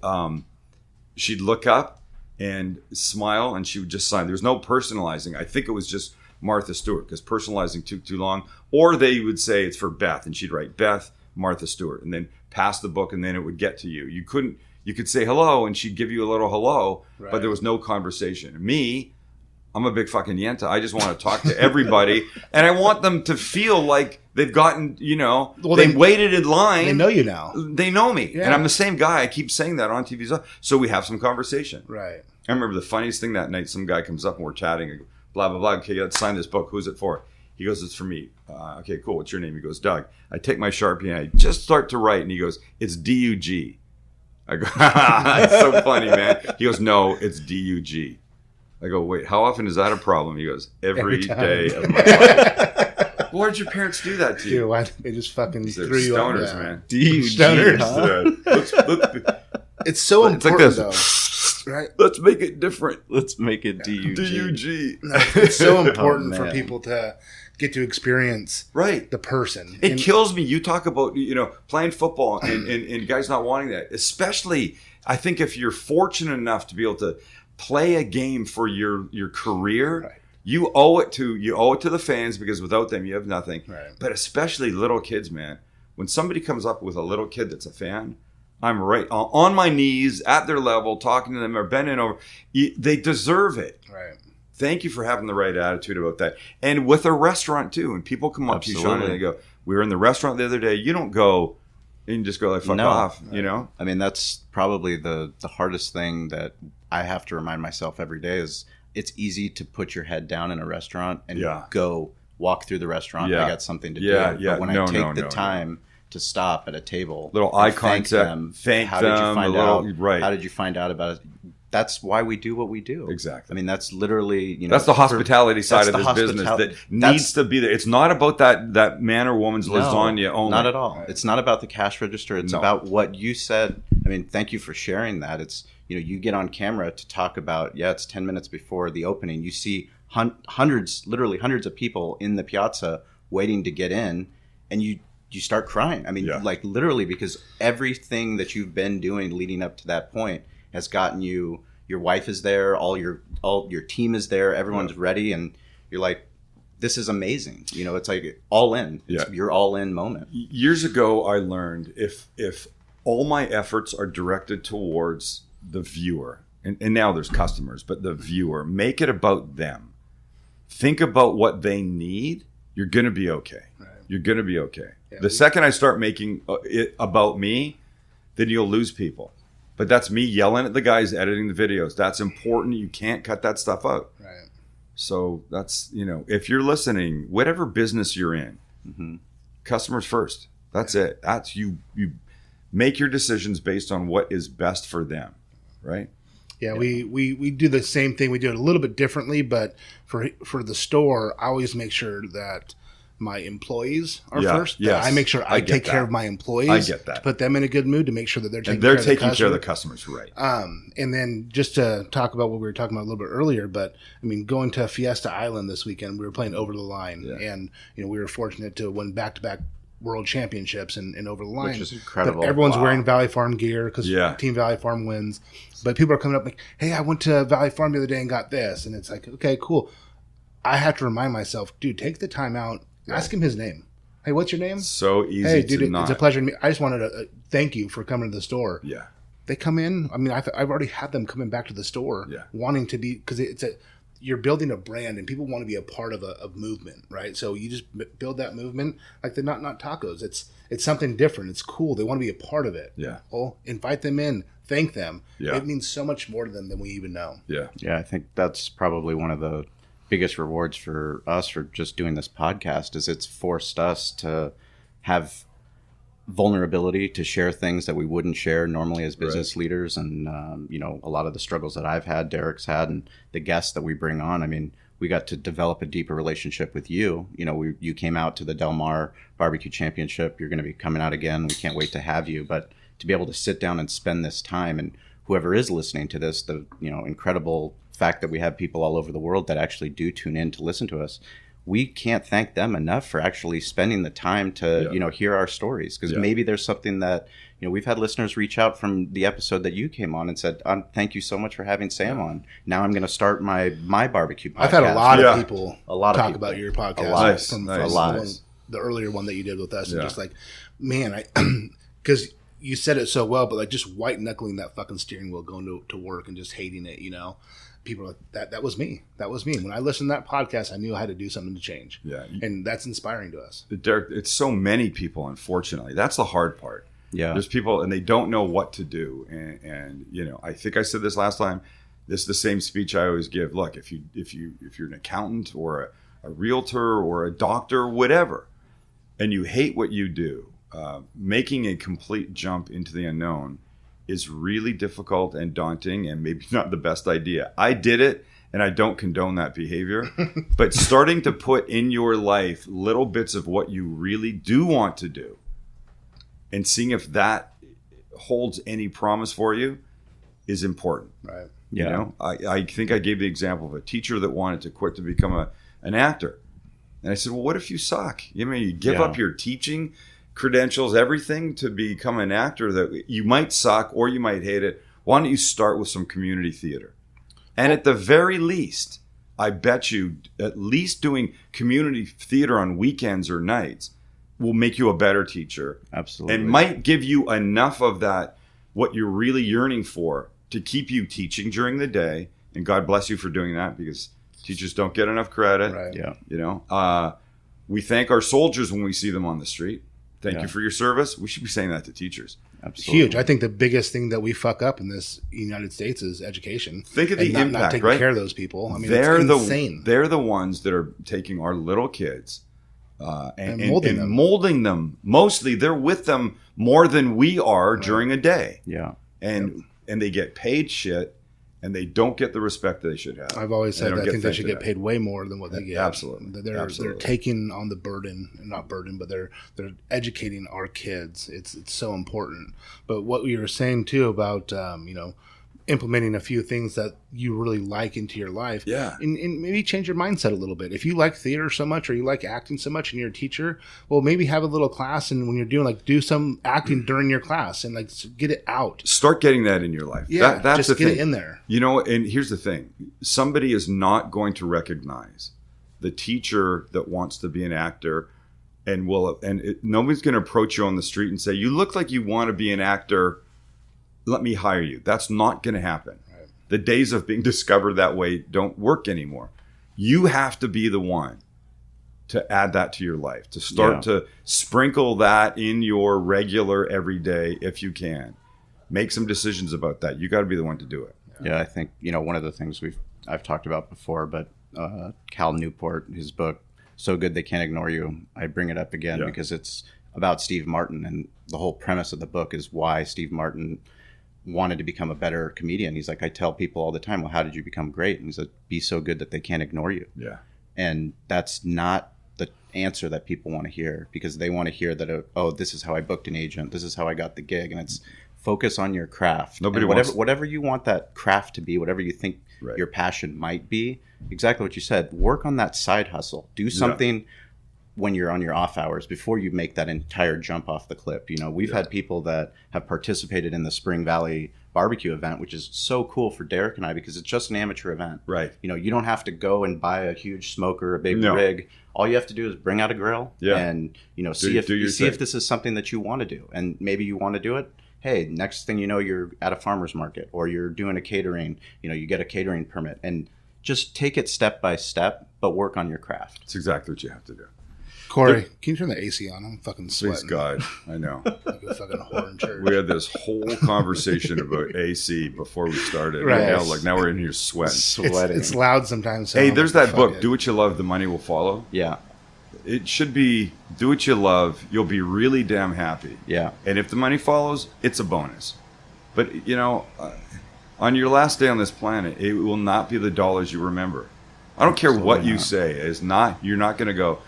she'd look up and smile and she would just sign. There was no personalizing. I think it was just Martha Stewart because personalizing took too long. Or they would say it's for Beth and she'd write Beth, Martha Stewart, and then pass the book and then it would get to you. You could say hello and she'd give you a little hello, right. But there was no conversation. Me, I'm a big fucking yenta. I just want to talk to everybody and I want them to feel like they've gotten, you know, they waited in line. They know you now. They know me. Yeah. And I'm the same guy. I keep saying that on TV. So we have some conversation. Right. I remember the funniest thing that night. Some guy comes up and we're chatting. I go, blah, blah, blah. Okay, let's sign this book. Who's it for? He goes, it's for me. Okay, cool. What's your name? He goes, Doug. I take my Sharpie and I just start to write. And he goes, it's D-U-G. I go, that's so funny, man. He goes, no, it's D-U-G. I go, wait, how often is that a problem? He goes, every day of my life. Why did your parents do that to you? Dude, why they just fucking threw you on stoners, man. Stoners, huh? It's so important, like this. though. this. Right. Let's make it different. Let's make it DUG. DUG. No, it's so important for people to get to experience the person. It kills me. You talk about, playing football and guys not wanting that. Especially, I think if you're fortunate enough to be able to play a game for your career, you owe it to the fans, because without them you have nothing. Right. But especially little kids, man. When somebody comes up with a little kid that's a fan, I'm right on my knees at their level, talking to them or bending over. They deserve it. Right. Thank you for having the right attitude about that. And with a restaurant too. And people come up to you, Sean, and they go, "We were in the restaurant the other day." You don't go and just go like, "Fuck off," I mean, that's probably the hardest thing that I have to remind myself every day is it's easy to put your head down in a restaurant and go walk through the restaurant. I got something to do. But when I take the time to stop at a table, little eye contact, thank how them, did you find out? Right. How did you find out about it? That's why we do what we do. Exactly. I mean, that's literally, that's the hospitality side of this business that needs to be there. It's not about that man or woman's lasagna only. Not at all. It's not about the cash register. It's about what you said. I mean, thank you for sharing that. It's, you get on camera to talk about, it's 10 minutes before the opening. You see literally hundreds of people in the piazza waiting to get in, and you start crying. I mean, like literally, because everything that you've been doing leading up to that point has gotten you. Your wife is there, all your team is there, everyone's ready, and you're like, this is amazing. It's like all in. It's your all in moment. Years ago, I learned if all my efforts are directed towards the viewer, and now there's customers, but the viewer, make it about them. Think about what they need. You're going to be okay. Right. You're going to be okay. Yeah, the second I start making it about me, then you'll lose people. But that's me yelling at the guys editing the videos. That's important. You can't cut that stuff out. Right. So that's, if you're listening, whatever business you're in, customers first. That's it. That's you make your decisions based on what is best for them. Right. Yeah. We do the same thing. We do it a little bit differently, but for the store, I always make sure that my employees are first. Yes. I make sure I take care of my employees. I get that. To put them in a good mood, to make sure that they're taking care of the customers, right? And then just to talk about what we were talking about a little bit earlier, but I mean, going to Fiesta Island this weekend, we were playing Over the Line, and we were fortunate to win back-to-back world championships and Over the Line, which is incredible. But everyone's wearing Valley Farm gear because Team Valley Farm wins. But people are coming up like, "Hey, I went to Valley Farm the other day and got this," and it's like, okay, cool. I have to remind myself, dude, take the time out. Ask him his name. Hey, what's your name? So easy. Hey, dude, it's a pleasure to meet. I just wanted to thank you for coming to the store. Yeah. They come in. I mean, I've already had them coming back to the store, wanting to be, because you're building a brand and people want to be a part of a movement, right? So you just build that movement, like the Not Tacos. It's something different. It's cool. They want to be a part of it. Yeah. Well, invite them in. Thank them. Yeah. It means so much more to them than we even know. Yeah. Yeah, I think that's probably one of the biggest rewards for us for just doing this podcast is it's forced us to have vulnerability to share things that we wouldn't share normally as business leaders. And, a lot of the struggles that I've had, Derek's had, and the guests that we bring on. I mean, we got to develop a deeper relationship with you. You came out to the Del Mar Barbecue Championship. You're going to be coming out again. We can't wait to have you. But to be able to sit down and spend this time, and whoever is listening to this, the incredible fact that we have people all over the world that actually do tune in to listen to us, we can't thank them enough for actually spending the time to hear our stories, because maybe there's something that we've had listeners reach out from the episode that you came on and said, thank you so much for having Sam on. Now I'm going to start my barbecue podcast. I've had a lot of people talk about your podcast from the earlier one that you did with us, and just like, man, because you said it so well, but like just white knuckling that fucking steering wheel going to work and just hating it, people are like, that was me. That was me. When I listened to that podcast, I knew I had to do something to change. Yeah. And that's inspiring to us. Derek, it's so many people, unfortunately. That's the hard part. Yeah. There's people and they don't know what to do. And I think I said this last time. This is the same speech I always give. Look, if you're an accountant or a realtor or a doctor, whatever, and you hate what you do, making a complete jump into the unknown is really difficult and daunting and maybe not the best idea. I did it, and I don't condone that behavior. But starting to put in your life little bits of what you really do want to do and seeing if that holds any promise for you, is important. Right. You know, I think I gave the example of a teacher that wanted to quit to become an actor. And I said, well, what if you suck? You mean you give up your teaching credentials, everything to become an actor that you might suck or you might hate it. Why don't you start with some community theater? And at the very least, I bet you at least doing community theater on weekends or nights will make you a better teacher. Absolutely. And might give you enough of that, what you're really yearning for, to keep you teaching during the day. And God bless you for doing that, because teachers don't get enough credit. Right. Yeah. You know, we thank our soldiers when we see them on the street. Thank you for your service. We should be saying that to teachers. Absolutely. Huge. I think the biggest thing that we fuck up in this United States is education. Think of the impact, not taking right? care of those people. I mean, they're it's insane. They're the ones that are taking our little kids and molding them. Mostly, they're with them more than we are during a day. Yeah. And they get paid shit, and they don't get the respect that they should have. I've always said that I think they should get paid way more than what they get. Absolutely. They're taking on the burden, but they're educating our kids. It's so important. But what you were saying too about implementing a few things that you really like into your life. Yeah. And maybe change your mindset a little bit. If you like theater so much, or you like acting so much and you're a teacher, well, maybe have a little class, and when you're doing, do some acting during your class and get it out. Start getting that in your life. Yeah. That's just the get thing. it in there. You know, and here's the thing. Somebody is not going to recognize the teacher that wants to be an actor, and nobody's going to approach you on the street and say, you look like you want to be an actor. Let me hire you. That's not going to happen. Right. The days of being discovered that way don't work anymore. You have to be the one to add that to your life, to start to sprinkle that in your regular everyday if you can. Make some decisions about that. You got to be the one to do it. Yeah, I think, one of the things I've talked about before, but Cal Newport, his book, So Good They Can't Ignore You, I bring it up again because it's about Steve Martin, and the whole premise of the book is why Steve Martin wanted to become a better comedian. He's like, I tell people all the time, well, how did you become great? And he's like, be so good that they can't ignore you. Yeah. And that's not the answer that people want to hear, because they want to hear that, this is how I booked an agent. This is how I got the gig. And it's focus on your craft. Whatever you want that craft to be, whatever you think your passion might be, exactly what you said, work on that side hustle. Do something when you're on your off hours before you make that entire jump off the cliff. We've had people that have participated in the Spring Valley barbecue event, which is so cool for Derek and I, because it's just an amateur event. Right. You don't have to go and buy a huge smoker, a big rig. All you have to do is bring out a grill and, see if this is something that you want to do. And maybe you want to do it. Hey, next thing you know, you're at a farmer's market, or you're doing a catering, you get a catering permit, and just take it step by step, but work on your craft. That's exactly what you have to do. Corey, can you turn the AC on? I'm fucking sweating. Please God, I know. Like a fucking whore in church. We had this whole conversation about AC before we started. Right. Now we're in here sweating. It's loud sometimes. So there's that book, Do What You Love, The Money Will Follow. Yeah. It should be, do what you love, you'll be really damn happy. Yeah. And if the money follows, it's a bonus. But, on your last day on this planet, it will not be the dollars you remember. I don't care what you say. You're not going to go,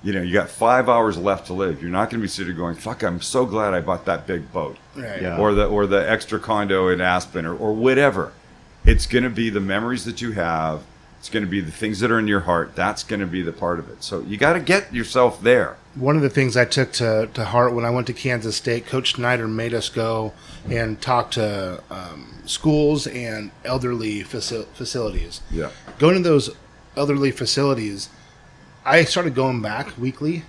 you got 5 hours left to live. You're not going to be sitting going, fuck, I'm so glad I bought that big boat. Right. Yeah. Or the extra condo in Aspen or whatever. It's going to be the memories that you have. It's going to be the things that are in your heart. That's going to be the part of it. So you got to get yourself there. One of the things I took to heart when I went to Kansas State, Coach Snyder made us go and talk to schools and elderly facilities. Yeah. Going to those elderly facilities, I started going back weekly,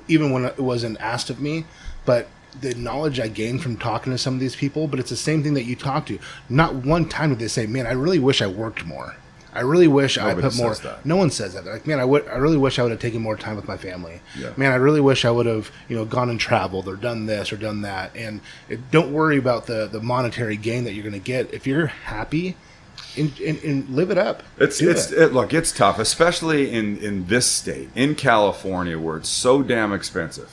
even when it wasn't asked of me. But the knowledge I gained from talking to some of these people, but it's the same thing that you talk to. Not one time did they say, man, I really wish I worked more. I really wish I put more. No one says that. Like, man, I really wish I would have taken more time with my family. Yeah. Man, I really wish I would have, gone and traveled or done this or done that. And don't worry about the monetary gain that you're going to get. If you're happy, and live it up. Look, it's tough, especially in this state, in California, where it's so damn expensive.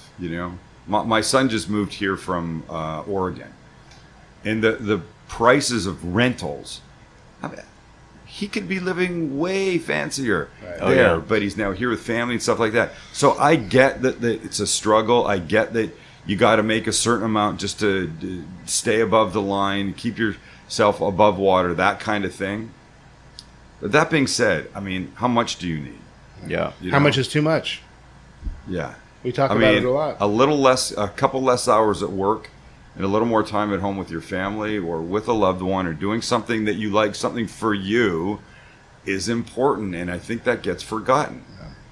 My son just moved here from Oregon, and the prices of rentals. He could be living way fancier there, but he's now here with family and stuff like that. So I get that it's a struggle. I get that you got to make a certain amount just to stay above the line, keep your yourself above water, that kind of thing. But that being said, I mean, how much do you need? Yeah. How much is too much? Yeah. We talk about it a lot. A couple less hours at work and a little more time at home with your family or with a loved one or doing something that you like, something for you, is important. And I think that gets forgotten.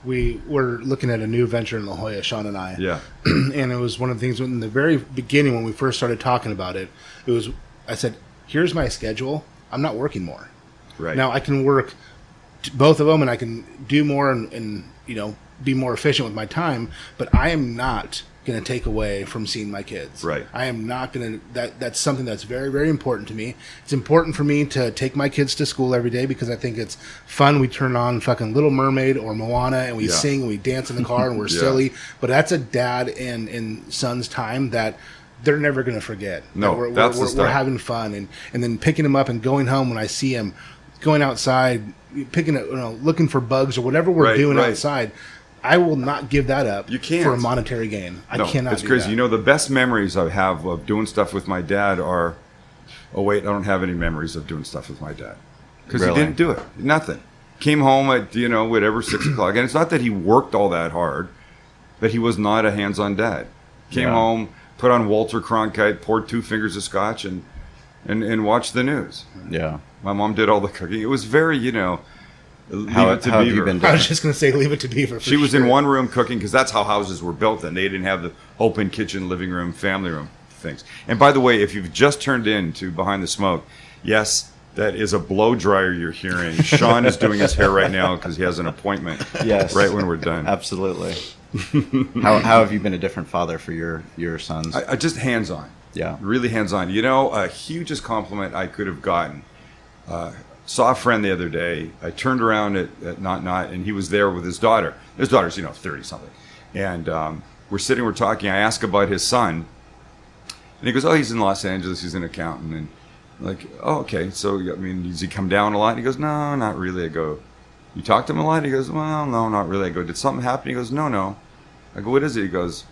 We were looking at a new venture in La Jolla, Sean and I. Yeah. And it was one of the things in the very beginning when we first started talking about it, I said, here's my schedule. I'm not working more. Right. Now I can work both of them and I can do more and be more efficient with my time, but I am not going to take away from seeing my kids. Right. I am not going to, that's something that's very, very important to me. It's important for me to take my kids to school every day because I think it's fun. We turn on fucking Little Mermaid or Moana and we sing and we dance in the car and we're silly, but that's a dad and son's time that they're never going to forget. No, we're having fun and then picking them up and going home when I see them going outside, picking it, looking for bugs or whatever we're doing outside. I will not give that up for a monetary gain. I cannot. It's crazy. That. The best memories I have of doing stuff with my dad are, oh wait, I don't have any memories of doing stuff with my dad because he didn't do it. Nothing. Came home at 6 o'clock, and it's not that he worked all that hard, but he was not a hands-on dad. Came home, put on Walter Cronkite, poured 2 fingers of scotch, and watched the news. Yeah. My mom did all the cooking. It was very, How have you been doing? I was just going to say leave it to Beaver. She was in one room cooking because that's how houses were built then. They didn't have the open kitchen, living room, family room things. And by the way, if you've just turned in to Behind the Smoke, yes, that is a blow dryer you're hearing. Sean is doing his hair right now because he has an appointment right when we're done. Absolutely. How have you been a different father for your sons? I just hands-on. Yeah. Really hands-on. A hugest compliment I could have gotten. Saw a friend the other day. I turned around at Not, and he was there with his daughter. His daughter's, 30-something. And we're talking. I ask about his son. And he goes, oh, he's in Los Angeles. He's an accountant. And I'm like, oh, okay. So, does he come down a lot? And he goes, no, not really. I go, you talk to him a lot? He goes, well, no, not really. I go, did something happen? He goes, no. I go, what is it? He goes,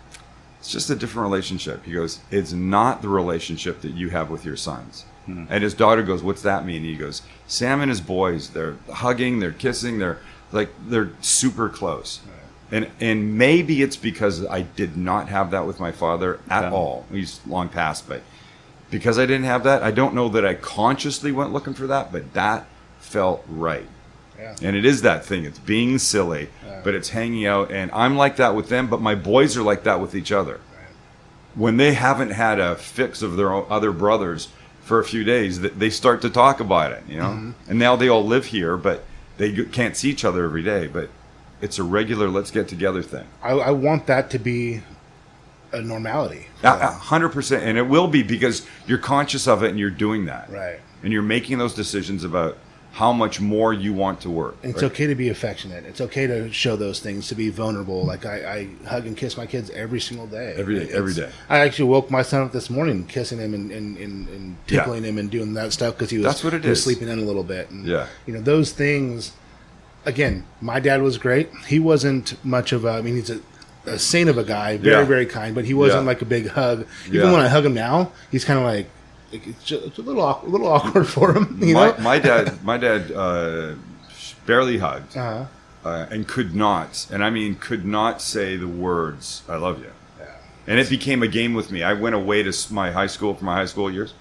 it's just a different relationship. He goes, it's not the relationship that you have with your sons. And his daughter goes, what's that mean? He goes, Sam and his boys, they're hugging, they're kissing, they're super close. Right. And maybe it's because I did not have that with my father at all. He's long past, but because I didn't have that, I don't know that I consciously went looking for that, but that felt right. Yeah. And it is that thing. It's being silly, but it's hanging out. And I'm like that with them, but my boys are like that with each other. Right. When they haven't had a fix of their other brothers for a few days, they start to talk about it, Mm-hmm. And now they all live here, but they can't see each other every day. But it's a regular let's get together thing. I want that to be a normality. 100%. And it will be because you're conscious of it and you're doing that. Right. And you're making those decisions about how much more you want to work. And it's okay to be affectionate. It's okay to show those things, to be vulnerable. Like I hug and kiss my kids every single day. Every day. I actually woke my son up this morning kissing him and tickling him and doing that stuff because he was sleeping in a little bit. And, those things, again, my dad was great. He wasn't much of he's a saint of a guy, very, very kind, but he wasn't like a big hug. Even when I hug him now, he's kind of like, it's a little awkward for him. My dad barely hugged and could not say the words "I love you." Yeah. And it became a game with me. I went away to my high school for my high school years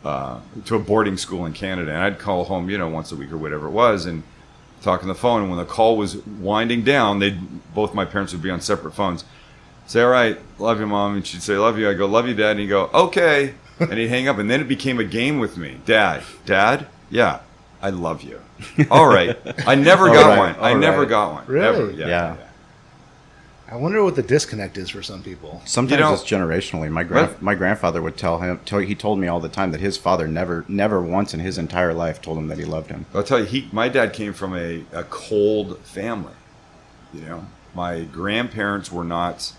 to a boarding school in Canada, and I'd call home, once a week or whatever it was, and talk on the phone. And when the call was winding down, both my parents would be on separate phones. Say, "All right, love you, Mom," and she'd say, "Love you." I go, "Love you, Dad," and he'd go, "Okay." And he'd hang up, and then it became a game with me. Dad, yeah, I love you. All right. I never got one. I never got one. Really? Ever. Yeah. I wonder what the disconnect is for some people. Sometimes it's generationally. My grandfather would he told me all the time that his father never once in his entire life told him that he loved him. I'll tell you, my dad came from a cold family. My grandparents were not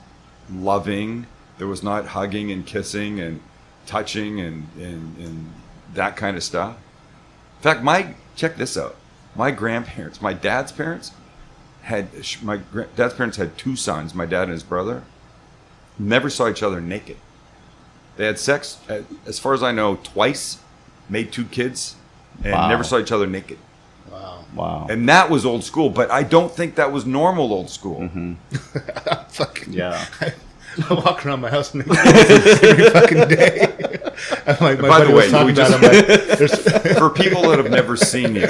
loving. There was not hugging and kissing and touching and that kind of stuff. In fact, check this out. My grandparents, my dad's parents had 2 sons, my dad and his brother, never saw each other naked. They had sex, as far as I know, twice made 2 kids, and never saw each other naked. Wow. And that was old school, but I don't think that was normal old school. Fucking, yeah. I walk around my house every fucking day. I'm like, my buddy was talking about it. For people that have never seen you,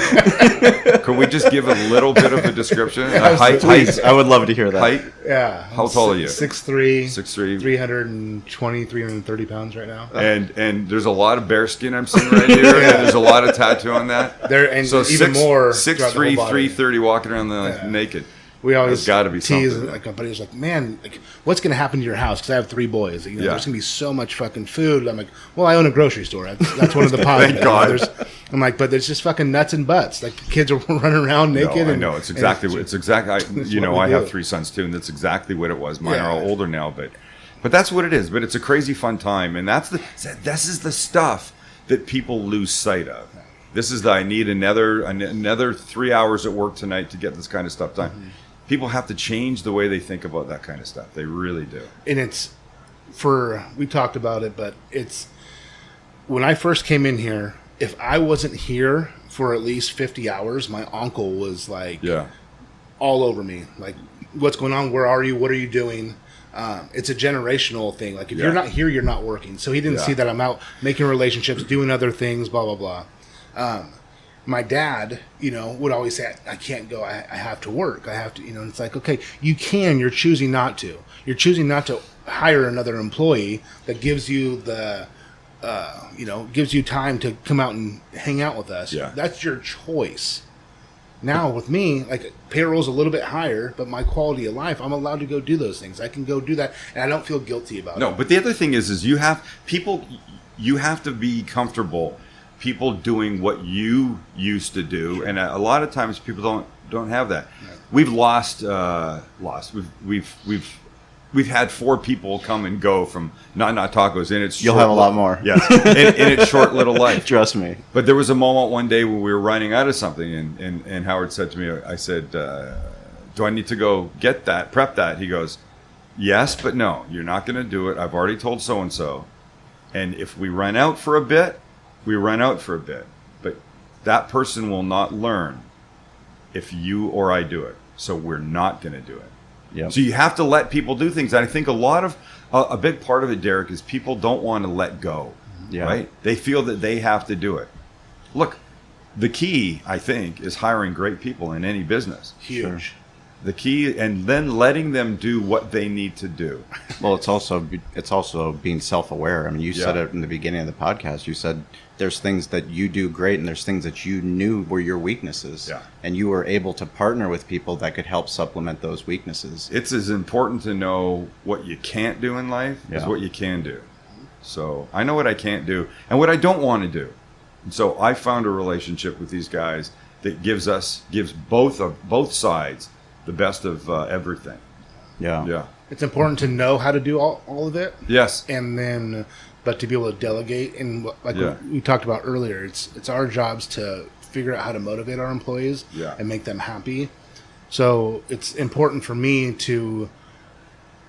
can we just give a little bit of a description? Height? I would love to hear that. Height? Yeah. How tall are you? 6'3". 6'3". 320, 330 pounds right now. And there's a lot of bear skin I'm seeing right here. And there's a lot of tattoo on that. And so even more. 6'3", 330 walking around naked. We always got to be tease, something. like, my buddy was like, man, like, what's going to happen to your house? Because I have 3 boys. You know, there's going to be so much fucking food. I'm like, well, I own a grocery store. That's one of the positives. Thank God. I'm like, but there's just fucking nuts and butts. Like, the kids are running around naked. No, I know. It's exactly I have 3 sons too, and that's exactly what it was. Mine are all older now, but that's what it is. But it's a crazy fun time, and this is the stuff that people lose sight of. This is I need another 3 hours at work tonight to get this kind of stuff done. Mm-hmm. People have to change the way they think about that kind of stuff. They really do. And we talked about it, but it's, when I first came in here, if I wasn't here for at least 50 hours, my uncle was like, all over me. Like, what's going on? Where are you? What are you doing? It's a generational thing. Like, if you're not here, you're not working. So he didn't see that I'm out making relationships, doing other things, blah, blah, blah. My dad, would always say, I can't go. I have to work. I have to, and it's like, okay, you can. You're choosing not to. You're choosing not to hire another employee that gives you gives you time to come out and hang out with us. Yeah. That's your choice. Now with me, like, payroll's a little bit higher, but my quality of life, I'm allowed to go do those things. I can go do that, and I don't feel guilty about it. No, but the other thing is you have to be comfortable. People doing what you used to do, and a lot of times people don't have that. Yeah. We've lost. We've had 4 people come and go from Not Tacos, and it's you'll have a lot more. Yes, in its short little life. Trust me. But there was a moment one day when we were running out of something, and Howard said to me, I said, "Do I need to go get that, prep that?" He goes, "Yes, but no, you're not going to do it. I've already told so and so, and if we run out for a bit." We run out for a bit, but that person will not learn if you or I do it. So we're not going to do it. Yep. So you have to let people do things. And I think a big part of it, Derek, is people don't want to let go. Yeah. Right? They feel that they have to do it. Look, the key, I think, is hiring great people in any business. Huge. Sure. The key, and then letting them do what they need to do. Well, it's also being self-aware. I mean, you said it in the beginning of the podcast. You said there's things that you do great, and there's things that you knew were your weaknesses. Yeah. And you were able to partner with people that could help supplement those weaknesses. It's as important to know what you can't do in life as what you can do. So I know what I can't do and what I don't want to do. And so I found a relationship with these guys that gives both sides the best of everything. Yeah. It's important to know how to do all of it. Yes. And then, but to be able to delegate, and like we talked about earlier, it's our jobs to figure out how to motivate our employees and make them happy. So it's important for me to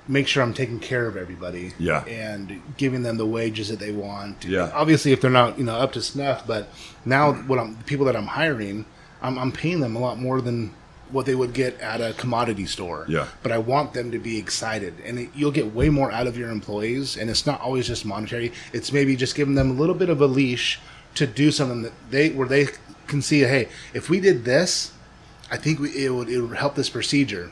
make sure I'm taking care of everybody. Yeah. And giving them the wages that they want. Yeah. Obviously, if they're not up to snuff, but now the people that I'm hiring, I'm paying them a lot more than what they would get at a commodity store. Yeah. But I want them to be excited. And you'll get way more out of your employees. And it's not always just monetary. It's maybe just giving them a little bit of a leash to do something where they can see, hey, if we did this, I think it would help this procedure.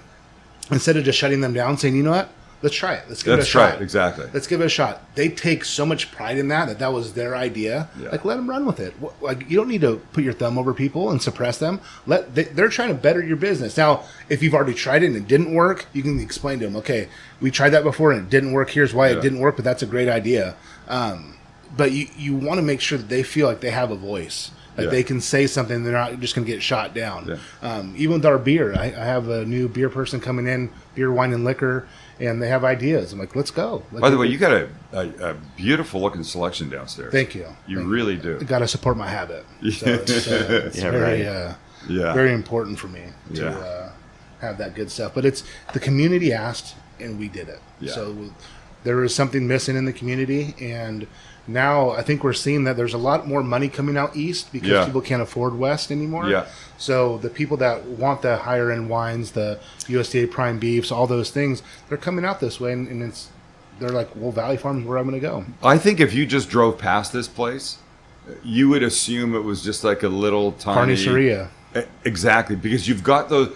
Instead of just shutting them down, saying, you know what? Let's try it. Let's give it a shot. Right, exactly. Let's give it a shot. They take so much pride in that was their idea. Yeah. Like, let them run with it. Like, you don't need to put your thumb over people and suppress them. They're trying to better your business. Now, if you've already tried it and it didn't work, you can explain to them, okay, we tried that before and it didn't work. Here's why it didn't work, but that's a great idea. But you want to make sure that they feel like they have a voice. Like they can say something, they're not just going to get shot down. Yeah. Even with our beer, I have a new beer person coming in, beer, wine, and liquor, and they have ideas. I'm like, let's go. By the way, you got a beautiful looking selection downstairs. Thank you. You really do. Got to support my habit. So it's very important for me to have that good stuff. But it's the community asked, and we did it. Yeah. So there was something missing in the community, and now I think we're seeing that there's a lot more money coming out east because people can't afford west anymore. Yeah. So the people that want the higher end wines, the USDA prime beefs, all those things, they're coming out this way, and they're like, well, Valley Farm is where I'm going to go. I think if you just drove past this place, you would assume it was just like a little tiny carniceria. Exactly, because you've got those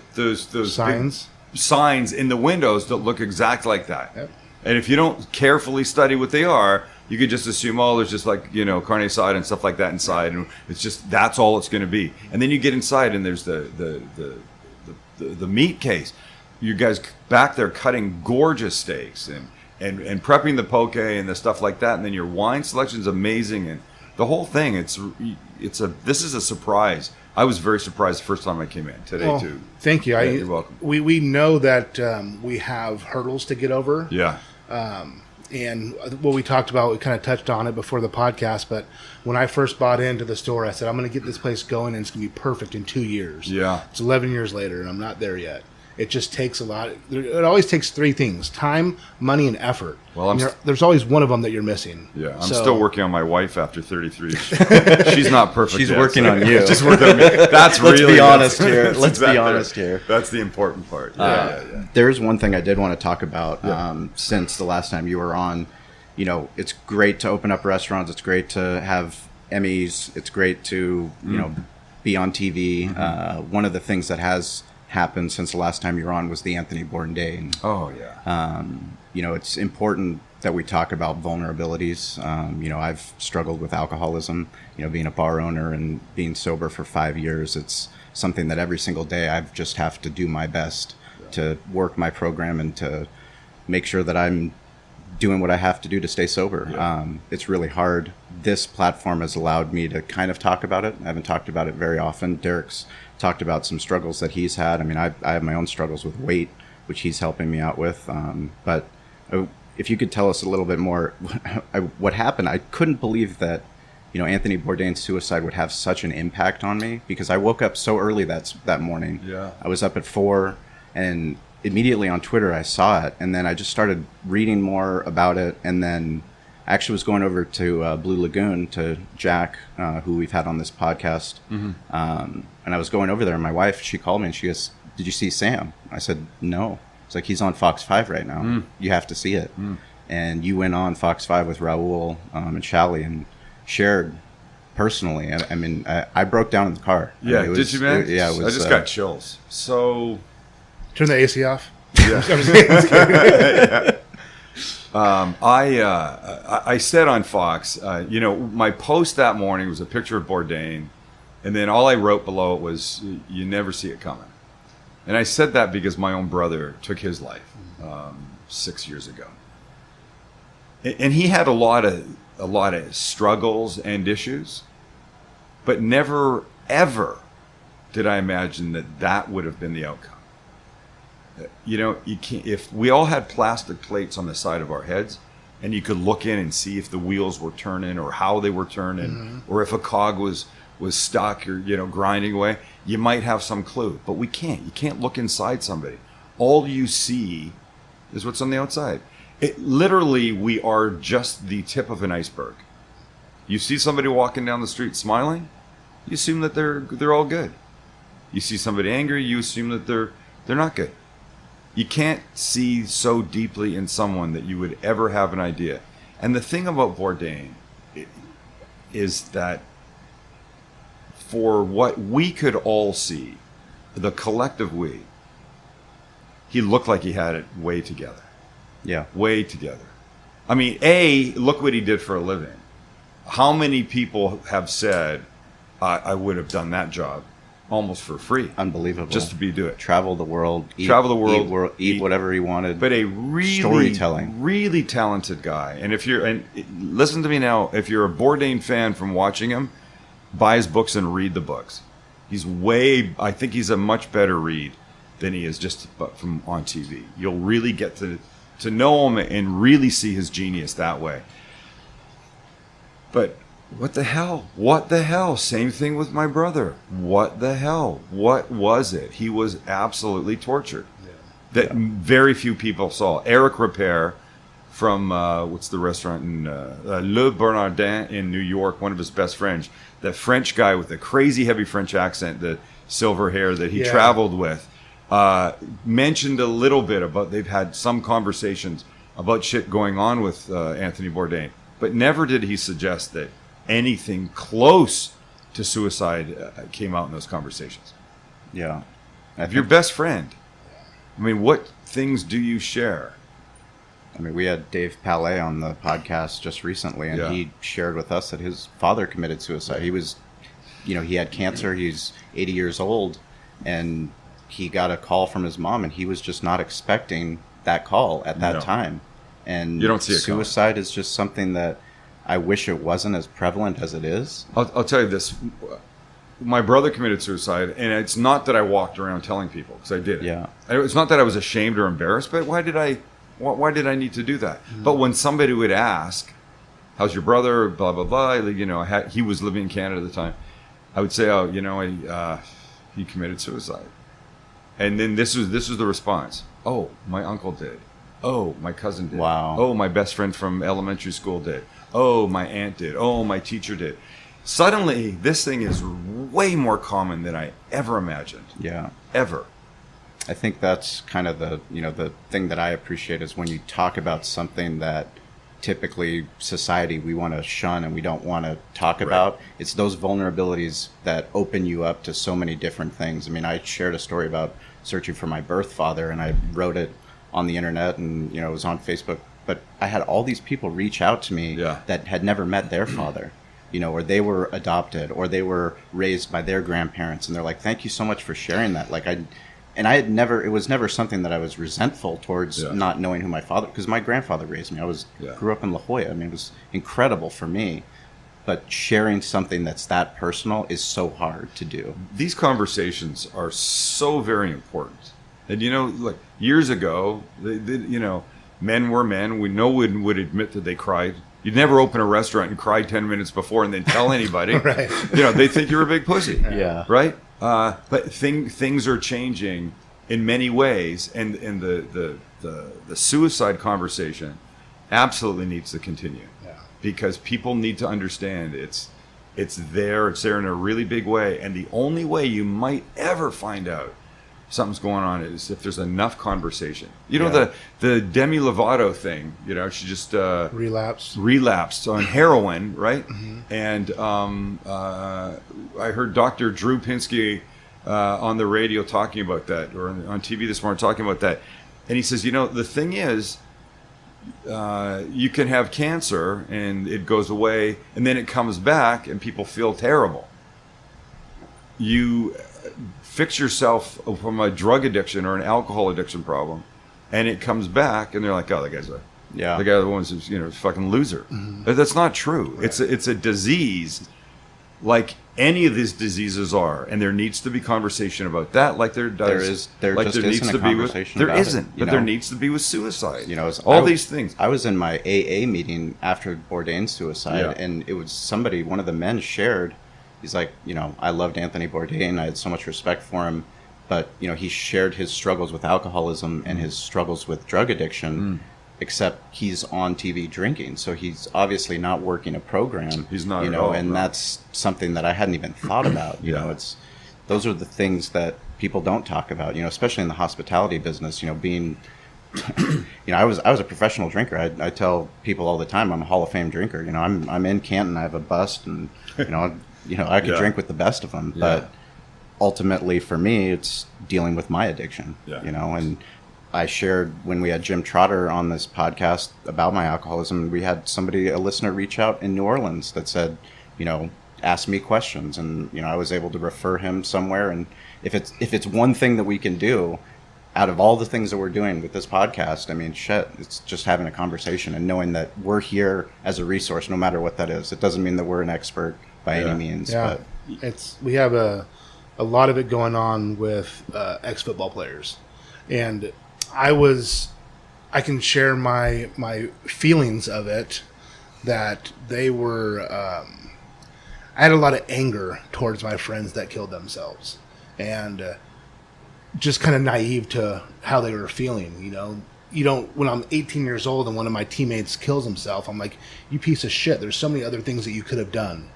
signs in the windows that look exactly like that. Yep. And if you don't carefully study what they are, you could just assume, oh, there's just like, carne asada and stuff like that inside, and it's just that's all it's going to be. And then you get inside, and there's the meat case. You guys back there cutting gorgeous steaks and prepping the poke and the stuff like that, and then your wine selection is amazing, and the whole thing. This is a surprise. I was very surprised the first time I came in today too. Thank you. You're welcome. We know that we have hurdles to get over. Yeah. And what we talked about, we kind of touched on it before the podcast, but when I first bought into the store, I said, I'm going to get this place going and it's going to be perfect in 2 years. Yeah. It's 11 years later and I'm not there yet. It just takes a lot. It always takes three things: time, money, and effort. Well, there's always one of them that you're missing. Yeah, I'm still working on my wife after 33. She's not perfect. She's yet, working on you. She's working on me. That's Let's really. Be honest here. Let's exactly, be honest here. That's the important part. There's one thing I did want to talk about since the last time you were on. It's great to open up restaurants. It's great to have Emmys. It's great to be on TV. Mm-hmm. One of the things that has happened since the last time you were on was the Anthony Bourdain. Oh yeah. It's important that we talk about vulnerabilities. I've struggled with alcoholism. Being a bar owner and being sober for 5 years, it's something that every single day I just have to do my best to work my program and to make sure that I'm doing what I have to do to stay sober. Yeah. It's really hard. This platform has allowed me to kind of talk about it. I haven't talked about it very often. Derek's talked about some struggles that he's had. I mean, I have my own struggles with weight, which he's helping me out with. But if you could tell us a little bit more, what happened, I couldn't believe that, Anthony Bourdain's suicide would have such an impact on me, because I woke up so early that morning. Yeah. I was up at 4, and immediately on Twitter I saw it, and then I just started reading more about it, and then I actually was going over to Blue Lagoon to Jack, who we've had on this podcast, and I was going over there, and my wife, she called me and she goes, "Did you see Sam?" I said, "No." It's like, "He's on Fox 5 right now. You have to see it." And you went on Fox 5 with Raul and Shally and shared personally. I mean, I broke down in the car. Yeah, did you, man? Yeah, it was, I just got chills. So turn the AC off. Yeah. I said on Fox, my post that morning was a picture of Bourdain, and then all I wrote below it was, "You never see it coming." And I said that because my own brother took his life 6 years ago, and he had a lot of struggles and issues, but never ever did I imagine that would have been the outcome. You can't, if we all had plastic plates on the side of our heads and you could look in and see if the wheels were turning or how they were turning, or if a cog was stuck or, grinding away, you might have some clue, but we can't. You can't look inside somebody. All you see is what's on the outside. Literally, we are just the tip of an iceberg. You see somebody walking down the street smiling, you assume that they're all good. You see somebody angry, you assume that they're not good. You can't see so deeply in someone that you would ever have an idea. And the thing about Bourdain is that for what we could all see, the collective we, he looked like he had it way together. Yeah. Way together. I mean, look what he did for a living. How many people have said, I would have done that job almost for free. Unbelievable. Just to do it. Travel the world. Eat whatever he wanted. But a really talented guy. And listen to me now, if you're a Bourdain fan from watching him, buy his books and read the books. I think he's a much better read than he is just from on TV. You'll really get to know him and really see his genius that way. But what the hell? Same thing with my brother. What the hell? What was it? He was absolutely tortured. That very few people saw. Eric Repair from what's the restaurant in Le Bernardin in New York. One of his best friends, the French guy with the crazy heavy French accent, the silver hair that he traveled with, mentioned a little bit about they've had some conversations about shit going on with Anthony Bourdain, but never did he suggest that anything close to suicide came out in those conversations. Yeah. If your best friend, I mean, what things do you share? I mean, we had Dave Palais on the podcast just recently, and he shared with us that his father committed suicide. He was, he had cancer. He's 80 years old, and he got a call from his mom, and he was just not expecting that call at that time. And you don't see suicide is just something that I wish it wasn't as prevalent as it is. I'll tell you this. My brother committed suicide, and it's not that I walked around telling people, because I did it. Yeah. It's not that I was ashamed or embarrassed, but why did I need to do that? Mm-hmm. But when somebody would ask, how's your brother, blah, blah, blah, he was living in Canada at the time, I would say, he committed suicide. And then this was the response. Oh, my uncle did. Oh, my cousin did. Wow. Oh, my best friend from elementary school did. Oh, my aunt did. Oh, my teacher did. Suddenly, this thing is way more common than I ever imagined. Yeah. Ever. I think that's kind of the thing that I appreciate is when you talk about something that typically society we want to shun and we don't want to talk about. It's those vulnerabilities that open you up to so many different things. I mean, I shared a story about searching for my birth father, and I wrote it on the internet, and it was on Facebook. But I had all these people reach out to me that had never met their father, or they were adopted, or they were raised by their grandparents, and they're like, "Thank you so much for sharing that." It was never something that I was resentful towards not knowing who my father, because my grandfather raised me. Grew up in La Jolla. I mean, it was incredible for me. But sharing something that's that personal is so hard to do. These conversations are so very important. And like years ago, men were men. No one would admit that they cried. You'd never open a restaurant and cry 10 minutes before and then tell anybody. Right. They think you're a big pussy. Yeah. Right? But things are changing in many ways, and the suicide conversation absolutely needs to continue. Yeah. Because people need to understand it's there in a really big way, and the only way you might ever find out something's going on is if there's enough conversation. The Demi Lovato thing, she just relapsed on heroin, right? Mm-hmm. And I heard Dr. Drew Pinsky on the radio talking about that, or on TV this morning talking about that, and he says, the thing is, you can have cancer and it goes away and then it comes back and people feel terrible. You fix yourself from a drug addiction or an alcohol addiction problem, and it comes back, and they're like, "Oh, the guy's the guy that was fucking loser." Mm-hmm. But that's not true. Right. It's a disease, like any of these diseases are, and there needs to be conversation about that, like there does. There needs to be with there needs to be with suicide. These things. I was in my AA meeting after Bourdain's suicide, and it was one of the men shared. He's like, I loved Anthony Bourdain. I had so much respect for him. But, he shared his struggles with alcoholism and his struggles with drug addiction, except he's on TV drinking. So he's obviously not working a program. He's not at all. And that's something that I hadn't even thought about. Those are the things that people don't talk about, especially in the hospitality business, being... I was a professional drinker. I tell people all the time I'm a Hall of Fame drinker. I'm in Canton. I have a bust, and I could drink with the best of them. But ultimately, for me, it's dealing with my addiction. And I shared when we had Jim Trotter on this podcast about my alcoholism. We had a listener reach out in New Orleans that said, ask me questions, and I was able to refer him somewhere. And if it's one thing that we can do out of all the things that we're doing with this podcast, I mean, it's just having a conversation and knowing that we're here as a resource, no matter what that is. It doesn't mean that we're an expert by any means. Yeah. But we have a lot of it going on with ex-football players, and I can share my feelings of it, that they were. I had a lot of anger towards my friends that killed themselves, and just kind of naive to how they were feeling. when I'm 18 years old and one of my teammates kills himself, I'm like, you piece of shit. There's so many other things that you could have done,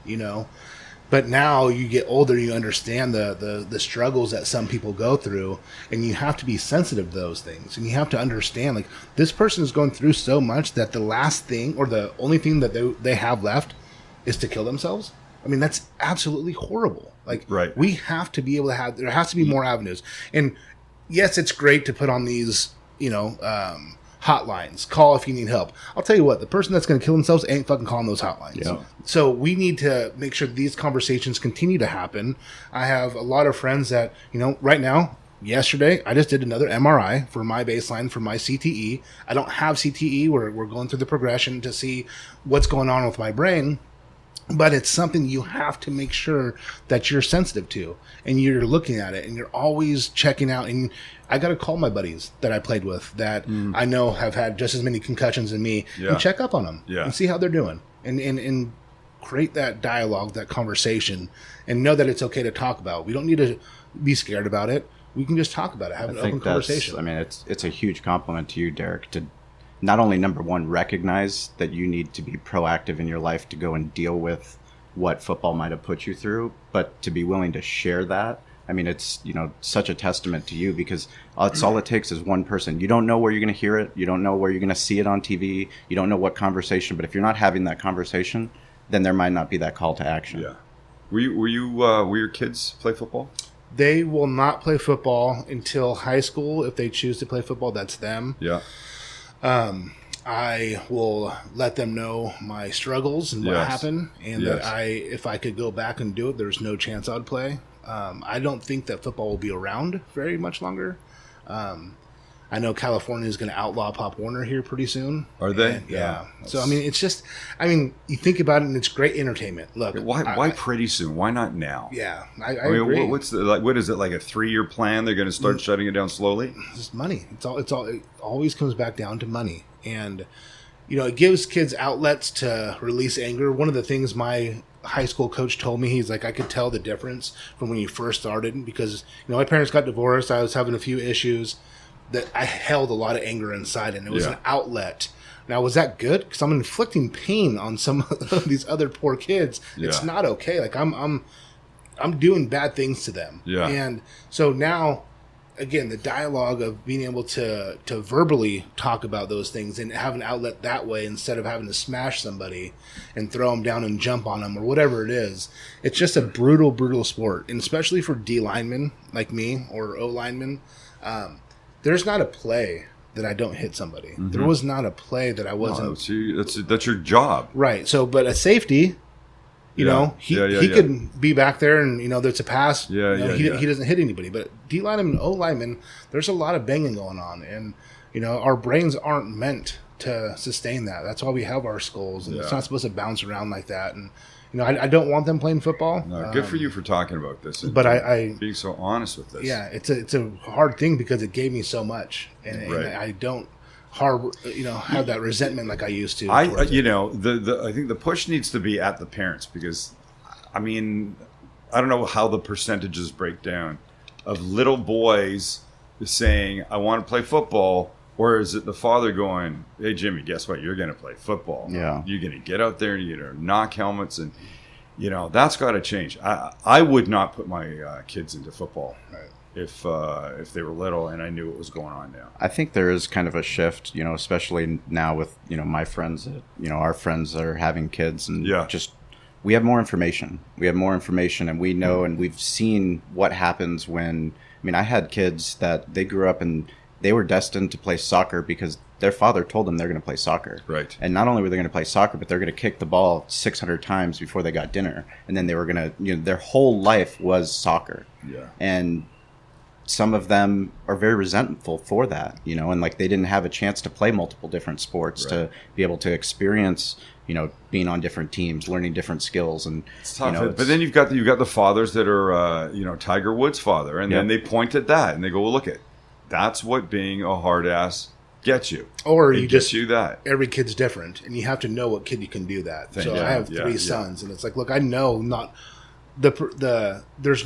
But now you get older, you understand the struggles that some people go through, and you have to be sensitive to those things. And you have to understand, like, this person is going through so much that the last thing or the only thing that they have left is to kill themselves. I mean, that's absolutely horrible. Like, right. We have to be able to there has to be more avenues. And yes, it's great to put on these, hotlines. Call if you need help. I'll tell you what, the person that's going to kill themselves ain't fucking calling those hotlines. Yeah. So we need to make sure these conversations continue to happen. I have a lot of friends that, right now, yesterday, I just did another MRI for my baseline for my CTE. I don't have CTE. We're going through the progression to see what's going on with my brain. But it's something you have to make sure that you're sensitive to, and you're looking at it, and you're always checking out. And I got to call my buddies that I played with that I know have had just as many concussions as me, and check up on them and see how they're doing, and create that dialogue, that conversation, and know that it's okay to talk about. We don't need to be scared about it. We can just talk about it, have an open conversation. I mean, it's a huge compliment to you, Derek, to not only, number one, recognize that you need to be proactive in your life to go and deal with what football might have put you through, but to be willing to share that. I mean, it's, such a testament to you, because it's all it takes is one person. You don't know where you're going to hear it. You don't know where you're going to see it on TV. You don't know what conversation, but if you're not having that conversation, then there might not be that call to action. Yeah. Were your kids play football? They will not play football until high school. If they choose to play football, that's them. Yeah. I will let them know my struggles and what happened, and that if I could go back and do it, there's no chance I'd play. I don't think that football will be around very much longer. I know California is going to outlaw Pop Warner here pretty soon. Are they? Yeah. So, I mean, it's just, you think about it, and it's great entertainment. Look, why pretty soon? Why not now? Yeah, I agree. What is it, like a 3-year plan? They're going to start shutting it down slowly? It's just money. It always comes back down to money. And, it gives kids outlets to release anger. One of the things my high school coach told me, he's like, I could tell the difference from when you first started, because, my parents got divorced. I was having a few issues that I held a lot of anger inside, and it was an outlet. Now, was that good? Because I'm inflicting pain on some of these other poor kids. Yeah. It's not okay. Like, I'm doing bad things to them. Yeah. And so now, again, the dialogue of being able to verbally talk about those things and have an outlet that way, instead of having to smash somebody and throw them down and jump on them or whatever it is. It's just a brutal, brutal sport. And especially for D linemen like me or O linemen, there's not a play that I don't hit somebody. Mm-hmm. There was not a play that I wasn't. No, that's your job. Right. So, but a safety, he could be back there and, there's a pass. He doesn't hit anybody. But D lineman, O lineman, there's a lot of banging going on. And, our brains aren't meant to sustain that. That's why we have our skulls. And it's not supposed to bounce around like that. And, I don't want them playing football. No, good for you for talking about this. But I being so honest with this. Yeah, it's a hard thing, because it gave me so much. And I don't have that resentment like I used to. I think the push needs to be at the parents, because I don't know how the percentages break down of little boys saying, I want to play football, or is it the father going, hey Jimmy, guess what, you're going to play football. Yeah, you're going to get out there and you're going to knock helmets, and that's got to change. I would not put my kids into football. Right. If they were little and I knew what was going on now. I think there is kind of a shift, especially now with, my friends, our friends that are having kids, and we have more information. And we know, and we've seen what happens when, I had kids that they grew up and they were destined to play soccer because their father told them they're going to play soccer. Right. And not only were they going to play soccer, but they're going to kick the ball 600 times before they got dinner. And then they were going to, their whole life was soccer. Yeah. And some of them are very resentful for that, and like they didn't have a chance to play multiple different sports, to be able to experience, being on different teams, learning different skills. And it's tough. But then you've got the fathers that are, Tiger Woods' father, and then they point at that and they go, well, look, that's what being a hard ass gets you. Or it gets you that. Every kid's different, and you have to know what kid you can do that. So I have 3 sons, and it's like, look, I know not there's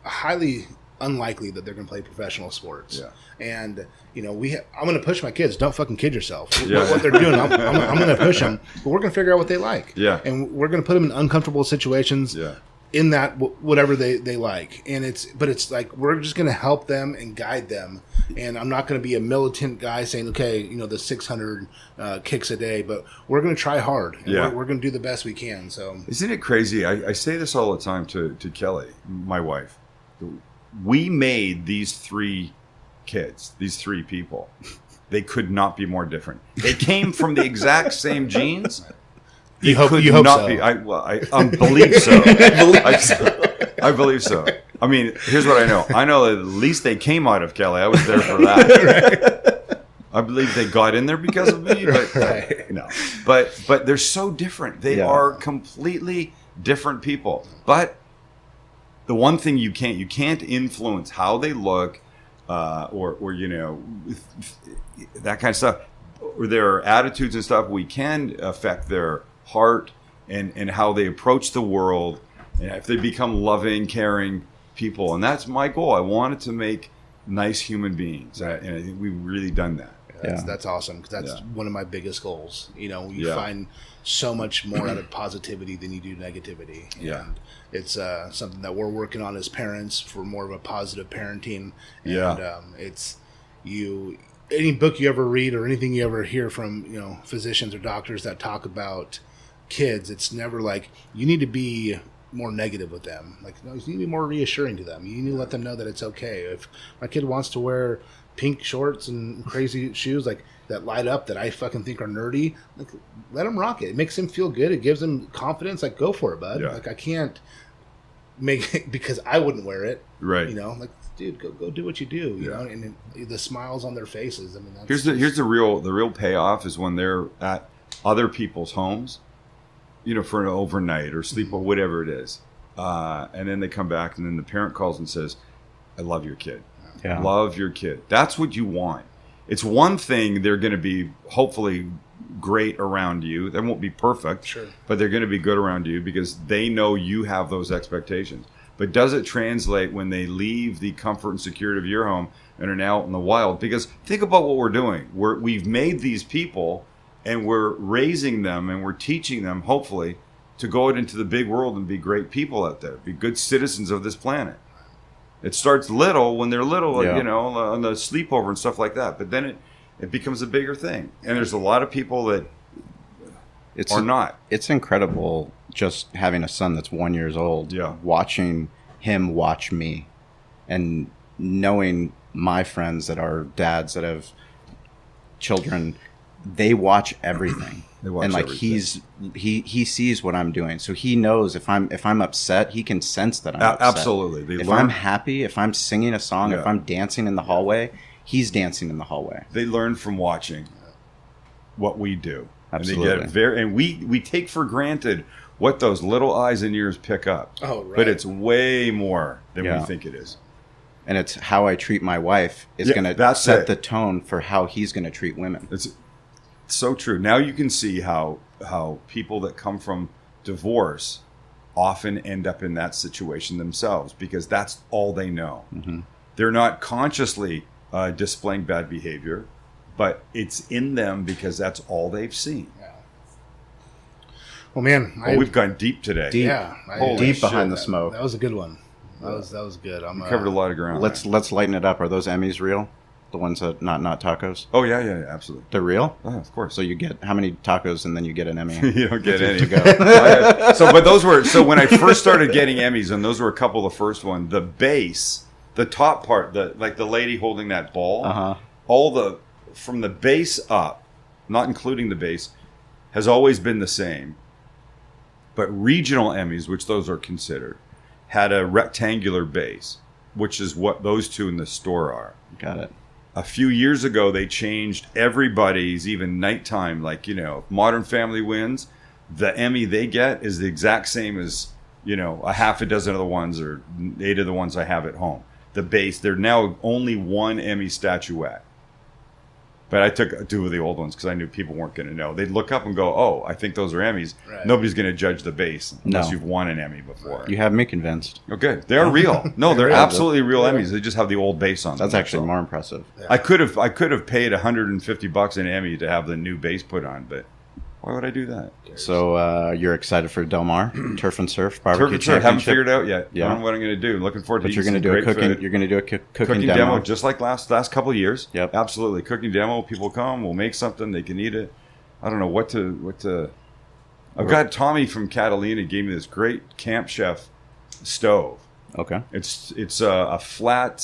highly unlikely that they're going to play professional sports. Yeah. And, I'm going to push my kids. Don't fucking kid yourself. What they're doing, I'm going to push them. But we're going to figure out what they like. Yeah. And we're going to put them in uncomfortable situations. Yeah. In that whatever they like, and it's like we're just going to help them and guide them, and I'm not going to be a militant guy saying, okay, the 600 kicks a day, but we're going to try hard. And we're going to do the best we can. So isn't it crazy? I say this all the time to Kelly, my wife. We made these 3 kids, these 3 people. They could not be more different. They came from the exact same genes. You hope so. I believe so. I believe so. I mean, here's what I know. I know that at least they came out of Kelly. I was there for that. Right. I believe they got in there because of me, but right. No. But they're so different. They are completely different people. But the one thing you can't influence how they look, or that kind of stuff, or their attitudes and stuff. We can affect their heart and how they approach the world, and if they become loving, caring people. And that's my goal. I wanted to make nice human beings, and I think we've really done that. That's awesome, because that's one of my biggest goals. You find so much more out of positivity than you do negativity. And it's something that we're working on as parents for more of a positive parenting. And it's any book you ever read or anything you ever hear from physicians or doctors that talk about kids, it's never like you need to be more negative with them. Like, no, you need to be more reassuring to them. You need to let them know that it's okay. If my kid wants to wear pink shorts and crazy shoes like that light up that I fucking think are nerdy, like, let them rock it. It makes them feel good. It gives them confidence. Like, go for it, bud. Like, I can't make it because I wouldn't wear it. Right. Like, dude, go do what you do. You know, and the smiles on their faces. I mean, here's the real payoff is when they're at other people's homes, for an overnight or sleep or whatever it is, and then they come back and then the parent calls and says, "I love your kid. Love your kid." That's what you want. It's one thing they're going to be hopefully great around you. They won't be perfect, sure, but they're going to be good around you because they know you have those expectations. But does it translate when they leave the comfort and security of your home and are now out in the wild? Because think about what we're doing. We've made these people and we're raising them and we're teaching them, hopefully, to go out into the big world and be great people out there, be good citizens of this planet. It starts little when they're little, on the sleepover and stuff like that. But then it becomes a bigger thing. And there's a lot of people that are not. It's incredible just having a son that's 1 year old, watching him watch me and knowing my friends that are dads that have children, they watch everything. And like everything. he sees what I'm doing, so he knows if I'm upset, he can sense that I'm upset. Absolutely. If I'm happy, if I'm singing a song, if I'm dancing in the hallway, he's dancing in the hallway. They learn from watching what we do. Absolutely. And they get we take for granted what those little eyes and ears pick up. Oh, right. But it's way more than we think it is. And it's how I treat my wife is going to set the tone for how he's going to treat women. It's so true. Now you can see how people that come from divorce often end up in that situation themselves because that's all they know. Mm-hmm. They're not consciously displaying bad behavior, but it's in them because that's all they've seen. Yeah. Well, man, we've gone deep today. Deep behind the smoke. That was a good one. That was good. We covered a lot of ground. Let's lighten it up. Are those Emmys real? The ones that not tacos? Oh yeah, absolutely. They're real? Oh, of course. So you get how many tacos and then you get an Emmy? You don't get any. But those were when I first started getting Emmys, and those were a couple of the first one. The base, the top part, like the lady holding that ball, all from the base up, not including the base, has always been the same. But regional Emmys, which those are considered, had a rectangular base, which is what those two in the store are. Got it. A few years ago, they changed everybody's, even nighttime, Modern Family wins. The Emmy they get is the exact same as, a half a dozen of the ones or 8 of the ones I have at home. The base, they're now only one Emmy statuette. But I took 2 of the old ones because I knew people weren't going to know. They'd look up and go, "Oh, I think those are Emmys." Right. Nobody's going to judge the base unless you've won an Emmy before. You have me convinced. Oh, good. They are real. No, they're absolutely real Emmys. They just have the old base on them. That's actually more impressive. Yeah. I could have paid $150 an Emmy to have the new base put on, but why would I do that? So you're excited for Del Mar Turf and Surf Barbecue Turf and Surf. Haven't figured it out yet. Yeah. I don't know what I'm going to do. Looking forward to you're going to do a cooking. Food. You're going to do a cooking demo just like last couple of years. Yep. Absolutely. Cooking demo. People come. We'll make something. They can eat it. I don't know what to. I've got Tommy from Catalina gave me this great Camp Chef stove. Okay. It's a flat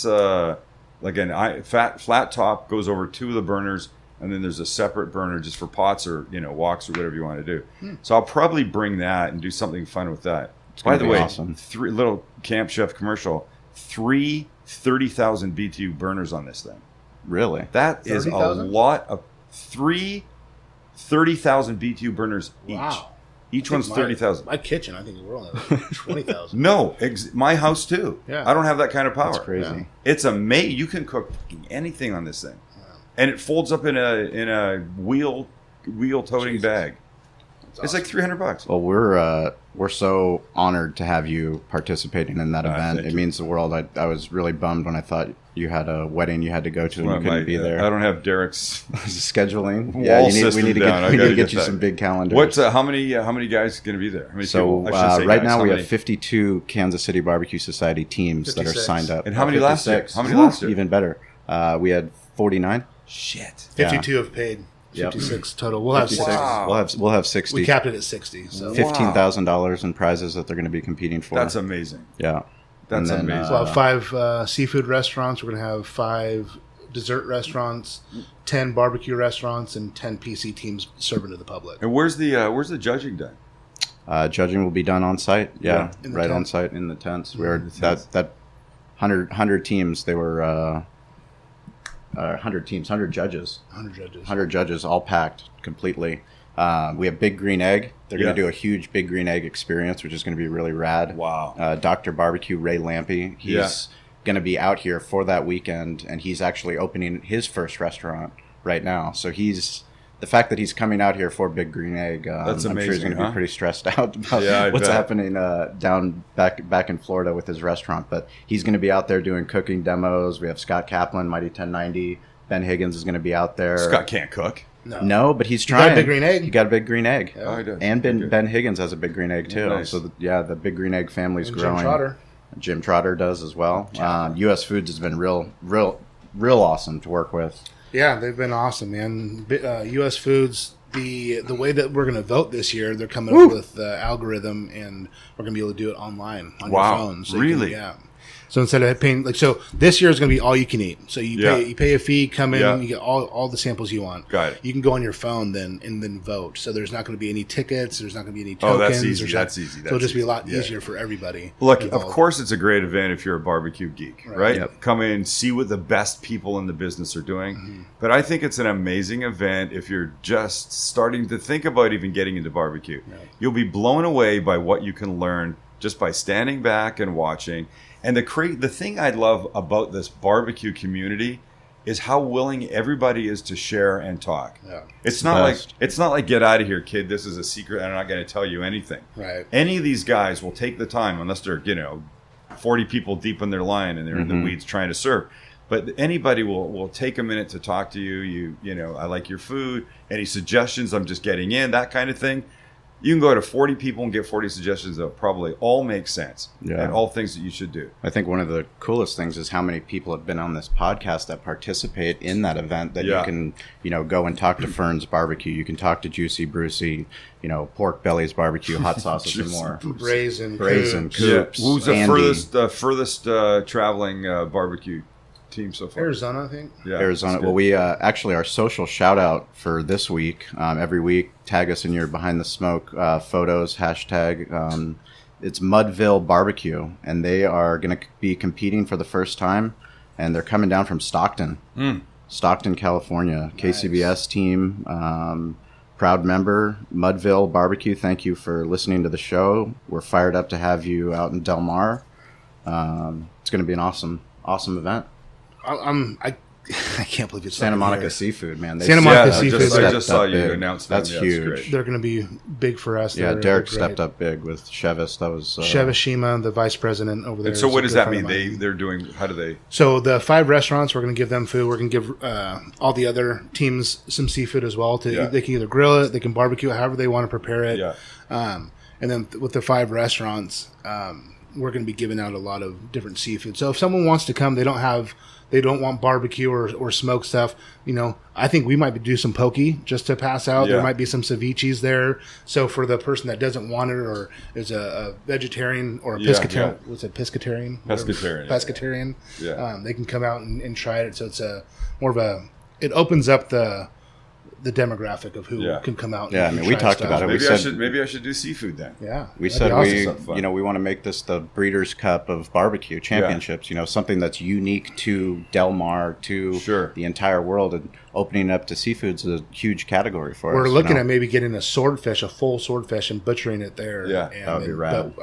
flat top, goes over 2 of the burners. And then there's a separate burner just for pots or, woks or whatever you want to do. So I'll probably bring that and do something fun with that. By the way, awesome. 3 little Camp Chef commercial, 3 30,000 BTU burners on this thing. Really? That is 30,000? A lot of 3 30,000 BTU burners each. Wow. Each one's 30,000. My kitchen, I think we're only like 20,000. No, my house too. Yeah. I don't have that kind of power. That's crazy. Yeah. It's amazing. You can cook anything on this thing. And it folds up in a wheel toting bag. It's like $300. Well, we're so honored to have you participating in that event. It means the world. I was really bummed when I thought you had a wedding you had to go to and you couldn't be there. I don't have Derek's scheduling. We need to get you some big calendars. What's how many guys are going to be there? How many people? Right now we have 52 Kansas City Barbecue Society teams 56. That are signed up. And how many last year? How many last year? Even better. We had 49. Shit. 52 have paid. 56 total. We'll have 60. Wow. We'll have 60. We capped it at 60. So $15,000 in prizes that they're going to be competing for. That's amazing. Yeah. That's amazing. We'll have 5 seafood restaurants. We're going to have 5 dessert restaurants, 10 barbecue restaurants, and 10 PC teams serving to the public. And where's the judging done? Judging will be done on site. Yeah, right on site in the tents. We were that 100 teams. They were 100 teams, 100 judges. 100 judges, all packed completely. We have Big Green Egg. They're going to do a huge Big Green Egg experience, which is going to be really rad. Wow. Dr. Barbecue Ray Lampy, he's going to be out here for that weekend, and he's actually opening his first restaurant right now. So the fact that he's coming out here for Big Green Egg, That's amazing, I'm sure he's going to be pretty stressed out about what's happening down back in Florida with his restaurant. But he's going to be out there doing cooking demos. We have Scott Kaplan, Mighty 1090. Ben Higgins is going to to be out there. Scott can't cook. No, but he's trying. You got a Big Green Egg? You got a Big Green Egg. Yeah. Oh, he does. And Ben Higgins has a Big Green Egg, too. Nice. So, the Big Green Egg family's growing. Jim Trotter does as well. U.S. Foods has been real awesome to work with. Yeah, they've been awesome, man. U.S. Foods, the way that we're going to vote this year, they're coming up with the algorithm, and we're going to be able to do it online on your phone. So really? So instead of paying, so this year is going to be all you can eat. So you pay a fee, come in, you get all the samples you want. Got it. You can go on your phone then and then vote. So there's not going to be any tickets. There's not going to be any tokens. Oh, that's easy. That's easy. So it'll just be a lot easier for everybody. Look, of course, it's a great event if you're a barbecue geek, right? Yep. Come in, see what the best people in the business are doing. Mm-hmm. But I think it's an amazing event if you're just starting to think about even getting into barbecue. Right. You'll be blown away by what you can learn just by standing back and watching. And the thing I love about this barbecue community is how willing everybody is to share and talk. Yeah. It's not like get out of here, kid. This is a secret. I'm not going to tell you anything. Right. Any of these guys will take the time, unless they're 40 people deep in their line and they're in the weeds trying to serve. But anybody will take a minute to talk to you. I like your food. Any suggestions? I'm just getting in, that kind of thing. You can go to 40 people and get 40 suggestions that probably all make sense and all things that you should do. I think one of the coolest things is how many people have been on this podcast that participate in that event that you can, go and talk to Fern's Barbecue. You can talk to Juicy Brucey, Pork Belly's Barbecue, Hot Sauces and more. Brazen Coops. Who's the furthest traveling barbecue team so far? Arizona, I think. Yeah, Arizona. Well, we actually, our social shout out for this week, every week, tag us in your Behind the Smoke photos, hashtag. It's Mudville Barbecue, and they are going to be competing for the first time, and they're coming down from Stockton, California. Nice. KCBS team, proud member, Mudville Barbecue. Thank you for listening to the show. We're fired up to have you out in Del Mar. It's going to be an awesome event. I can't believe it's Santa Monica Seafood, man. Santa Monica Seafood. I just saw you announce that. That's huge. They're going to be big for us. Yeah, Derek stepped up big with Chevis. That was Chevis Shima, the vice president over there. And so what does that mean? They're doing, how do they? So the 5 restaurants, we're going to give them food. We're going to give all the other teams some seafood as well. They can either grill it, they can barbecue it, however they want to prepare it. Yeah. And then with the 5 restaurants, we're going to be giving out a lot of different seafood. So if someone wants to come, they don't want barbecue or smoked stuff, I think we might do some poke just to pass out. There might be some ceviches there. So for the person that doesn't want it or is a vegetarian or a pescatarian, what's it, pescatarian? Pescatarian. Yeah. They can come out and try it. So it's it opens up the demographic of who can come out. Yeah, we talked about it. Maybe I should do seafood then. Yeah, we said awesome. We want to make this the Breeders' Cup of barbecue championships. Something that's unique to Del Mar, to the entire world, and opening up to seafood's a huge category for us. We're looking at maybe getting a full swordfish, and butchering it there. Yeah, that would be rad.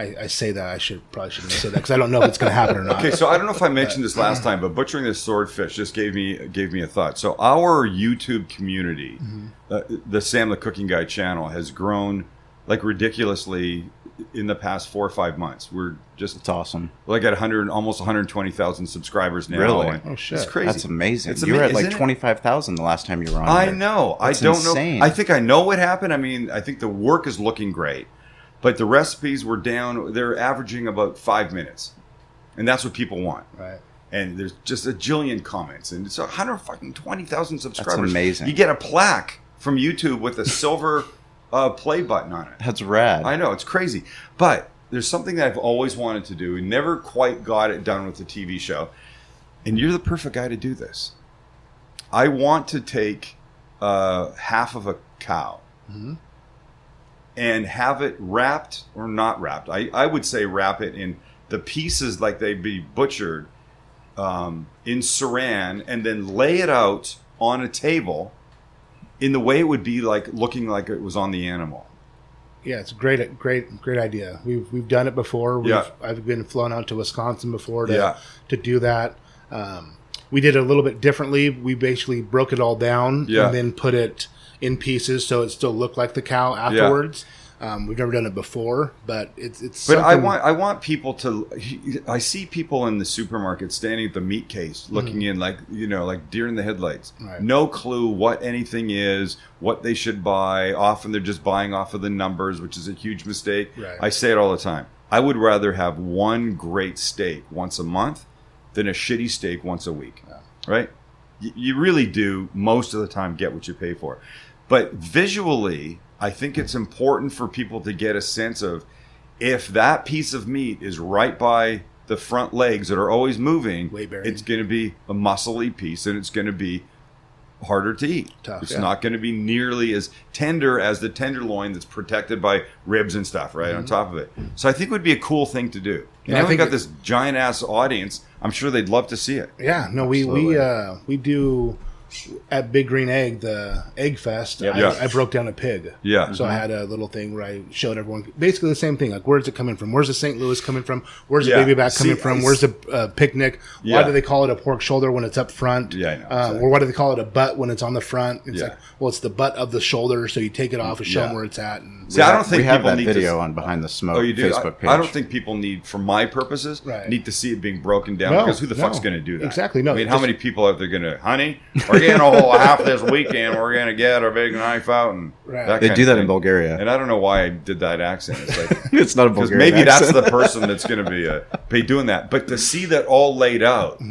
I say that I probably shouldn't say that because I don't know if it's going to happen or not. Okay, so I don't know if I mentioned this last time, but butchering this swordfish just gave me a thought. So our YouTube community, the Sam the Cooking Guy channel, has grown like ridiculously in the past 4 or 5 months. It's awesome. We're like at almost 120,000 subscribers now. Really? Oh shit! It's crazy. That's amazing. You were at like 25,000 the last time you were on. I know. That's I don't insane. know. I think I know what happened. I mean, I think the work is looking great. But the recipes were down. They're averaging about 5 minutes, and that's what people want. Right. And there's just a jillion comments, and it's 120,000 subscribers. That's amazing. You get a plaque from YouTube with a silver play button on it. That's rad. I know, it's crazy. But there's something that I've always wanted to do. We never quite got it done with the TV show, and you're the perfect guy to do this. I want to take half of a cow. Mm-hmm. And have it wrapped or not wrapped. I would say wrap it in the pieces like they'd be butchered in saran, and then lay it out on a table in the way it would be like looking like it was on the animal. Yeah, it's a great idea. We've done it before. I've been flown out to Wisconsin before to do that. We did it a little bit differently. We basically broke it all down and then put it in pieces so it still looked like the cow afterwards. We've never done it before, but it's. But something... I want people to. I see people in the supermarket standing at the meat case, looking in like deer in the headlights. Right. No clue what anything is, what they should buy. Often they're just buying off of the numbers, which is a huge mistake. Right. I say it all the time. I would rather have one great steak once a month than a shitty steak once a week. Yeah. Right? You really do most of the time get what you pay for. But visually, I think it's important for people to get a sense of if that piece of meat is right by the front legs that are always moving, it's going to be a muscly piece and it's going to be harder to eat. Tough, it's not going to be nearly as tender as the tenderloin that's protected by ribs and stuff right on top of it. So I think it would be a cool thing to do. And I think got this giant ass audience. I'm sure they'd love to see it. Yeah, no, we do at Big Green Egg, the Egg Fest. I broke down a pig. Yeah. So I had a little thing where I showed everyone basically the same thing. Like, where's it coming from? Where's the St. Louis coming from? Where's the baby back coming from? Where's the picnic? Why do they call it a pork shoulder when it's up front? Yeah, I know. Exactly. Or why do they call it a butt when it's on the front? It's like, well, it's the butt of the shoulder, so you take it off and show them where it's at. And I don't think we have that video on Behind the Smoke Facebook page. I don't think people need, for my purposes, need to see it being broken down because who the fuck's going to do that? Exactly. No. I mean, how many people are there going to, honey, we're getting a whole half this weekend, we're going to get our big knife out and they do that in Bulgaria. And I don't know why I did that accent. It's like it's not a Bulgarian maybe accent. That's the person that's going to be doing that. But to see that all laid out,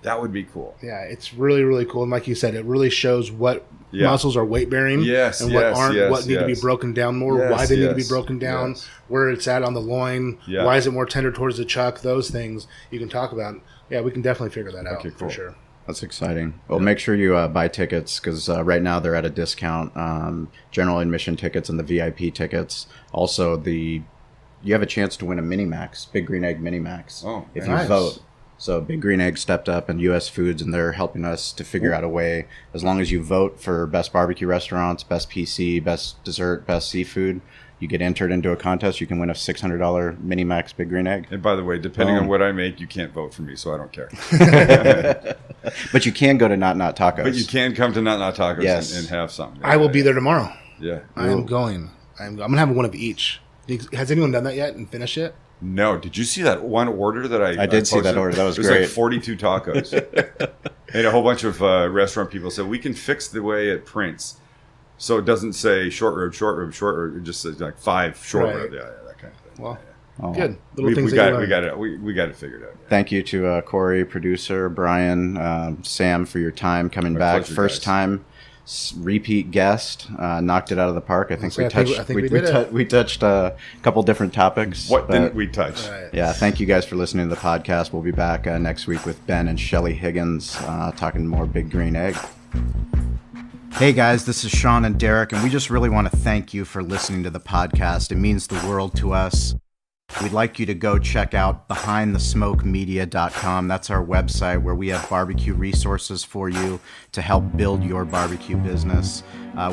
that would be cool. Yeah, it's really, really cool. And like you said, it really shows what muscles are weight bearing and what aren't, what need to be broken down more, why they need to be broken down, where it's at on the loin, why is it more tender towards the chuck, those things you can talk about. Yeah, we can definitely figure that out for sure. That's exciting. Well, make sure you buy tickets because right now they're at a discount. General admission tickets and the VIP tickets. Also, you have a chance to win a Mini Max, Big Green Egg Mini Max, if you vote. So Big Green Egg stepped up and U.S. Foods, and they're helping us to figure out a way. As long as you vote for best barbecue restaurants, best PC, best dessert, best seafood, you get entered into a contest. You can win a $600 Mini Max Big Green Egg. And by the way, depending on what I make, you can't vote for me, so I don't care. But you can go to Not Tacos. But you can come to Not Tacos yes. and have something. I will be there tomorrow. Yeah. I am going. I'm going to have one of each. Has anyone done that yet and finished it? No. Did you see that one order that I did see that order. That was great. It was like 42 tacos. And a whole bunch of restaurant people said, we can fix the way it prints. So it doesn't say short rib, short rib, short rib. It just says like 5 short rib. Yeah, that kind of thing. Well, oh. Good. We got it figured out. Yeah. Thank you to Corey, producer, Brian, Sam for your time coming back. Pleasure, First guys. time repeat guest. Knocked it out of the park. I think we touched a couple different topics. What didn't we touch? Right. Yeah, thank you guys for listening to the podcast. We'll be back next week with Ben and Shelly Higgins talking more Big Green Egg. Hey guys, this is Sean and Derek, and we just really want to thank you for listening to the podcast. It means the world to us. We'd like you to go check out behindthesmokemedia.com. That's our website where we have barbecue resources for you to help build your barbecue business.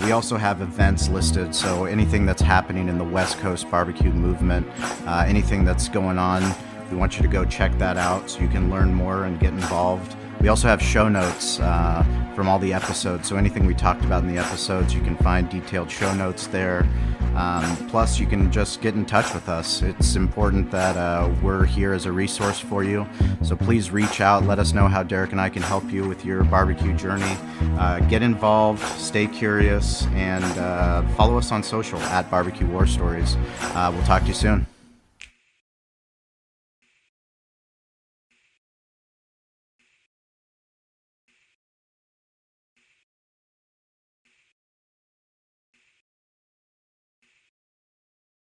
We also have events listed, so anything that's happening in the West Coast barbecue movement, anything that's going on, we want you to go check that out so you can learn more and get involved. We also have show notes from all the episodes, so anything we talked about in the episodes, you can find detailed show notes there. Plus, you can just get in touch with us. It's important that we're here as a resource for you, so please reach out. Let us know how Derek and I can help you with your barbecue journey. Get involved, stay curious, and follow us on social at Barbecue War Stories. We'll talk to you soon.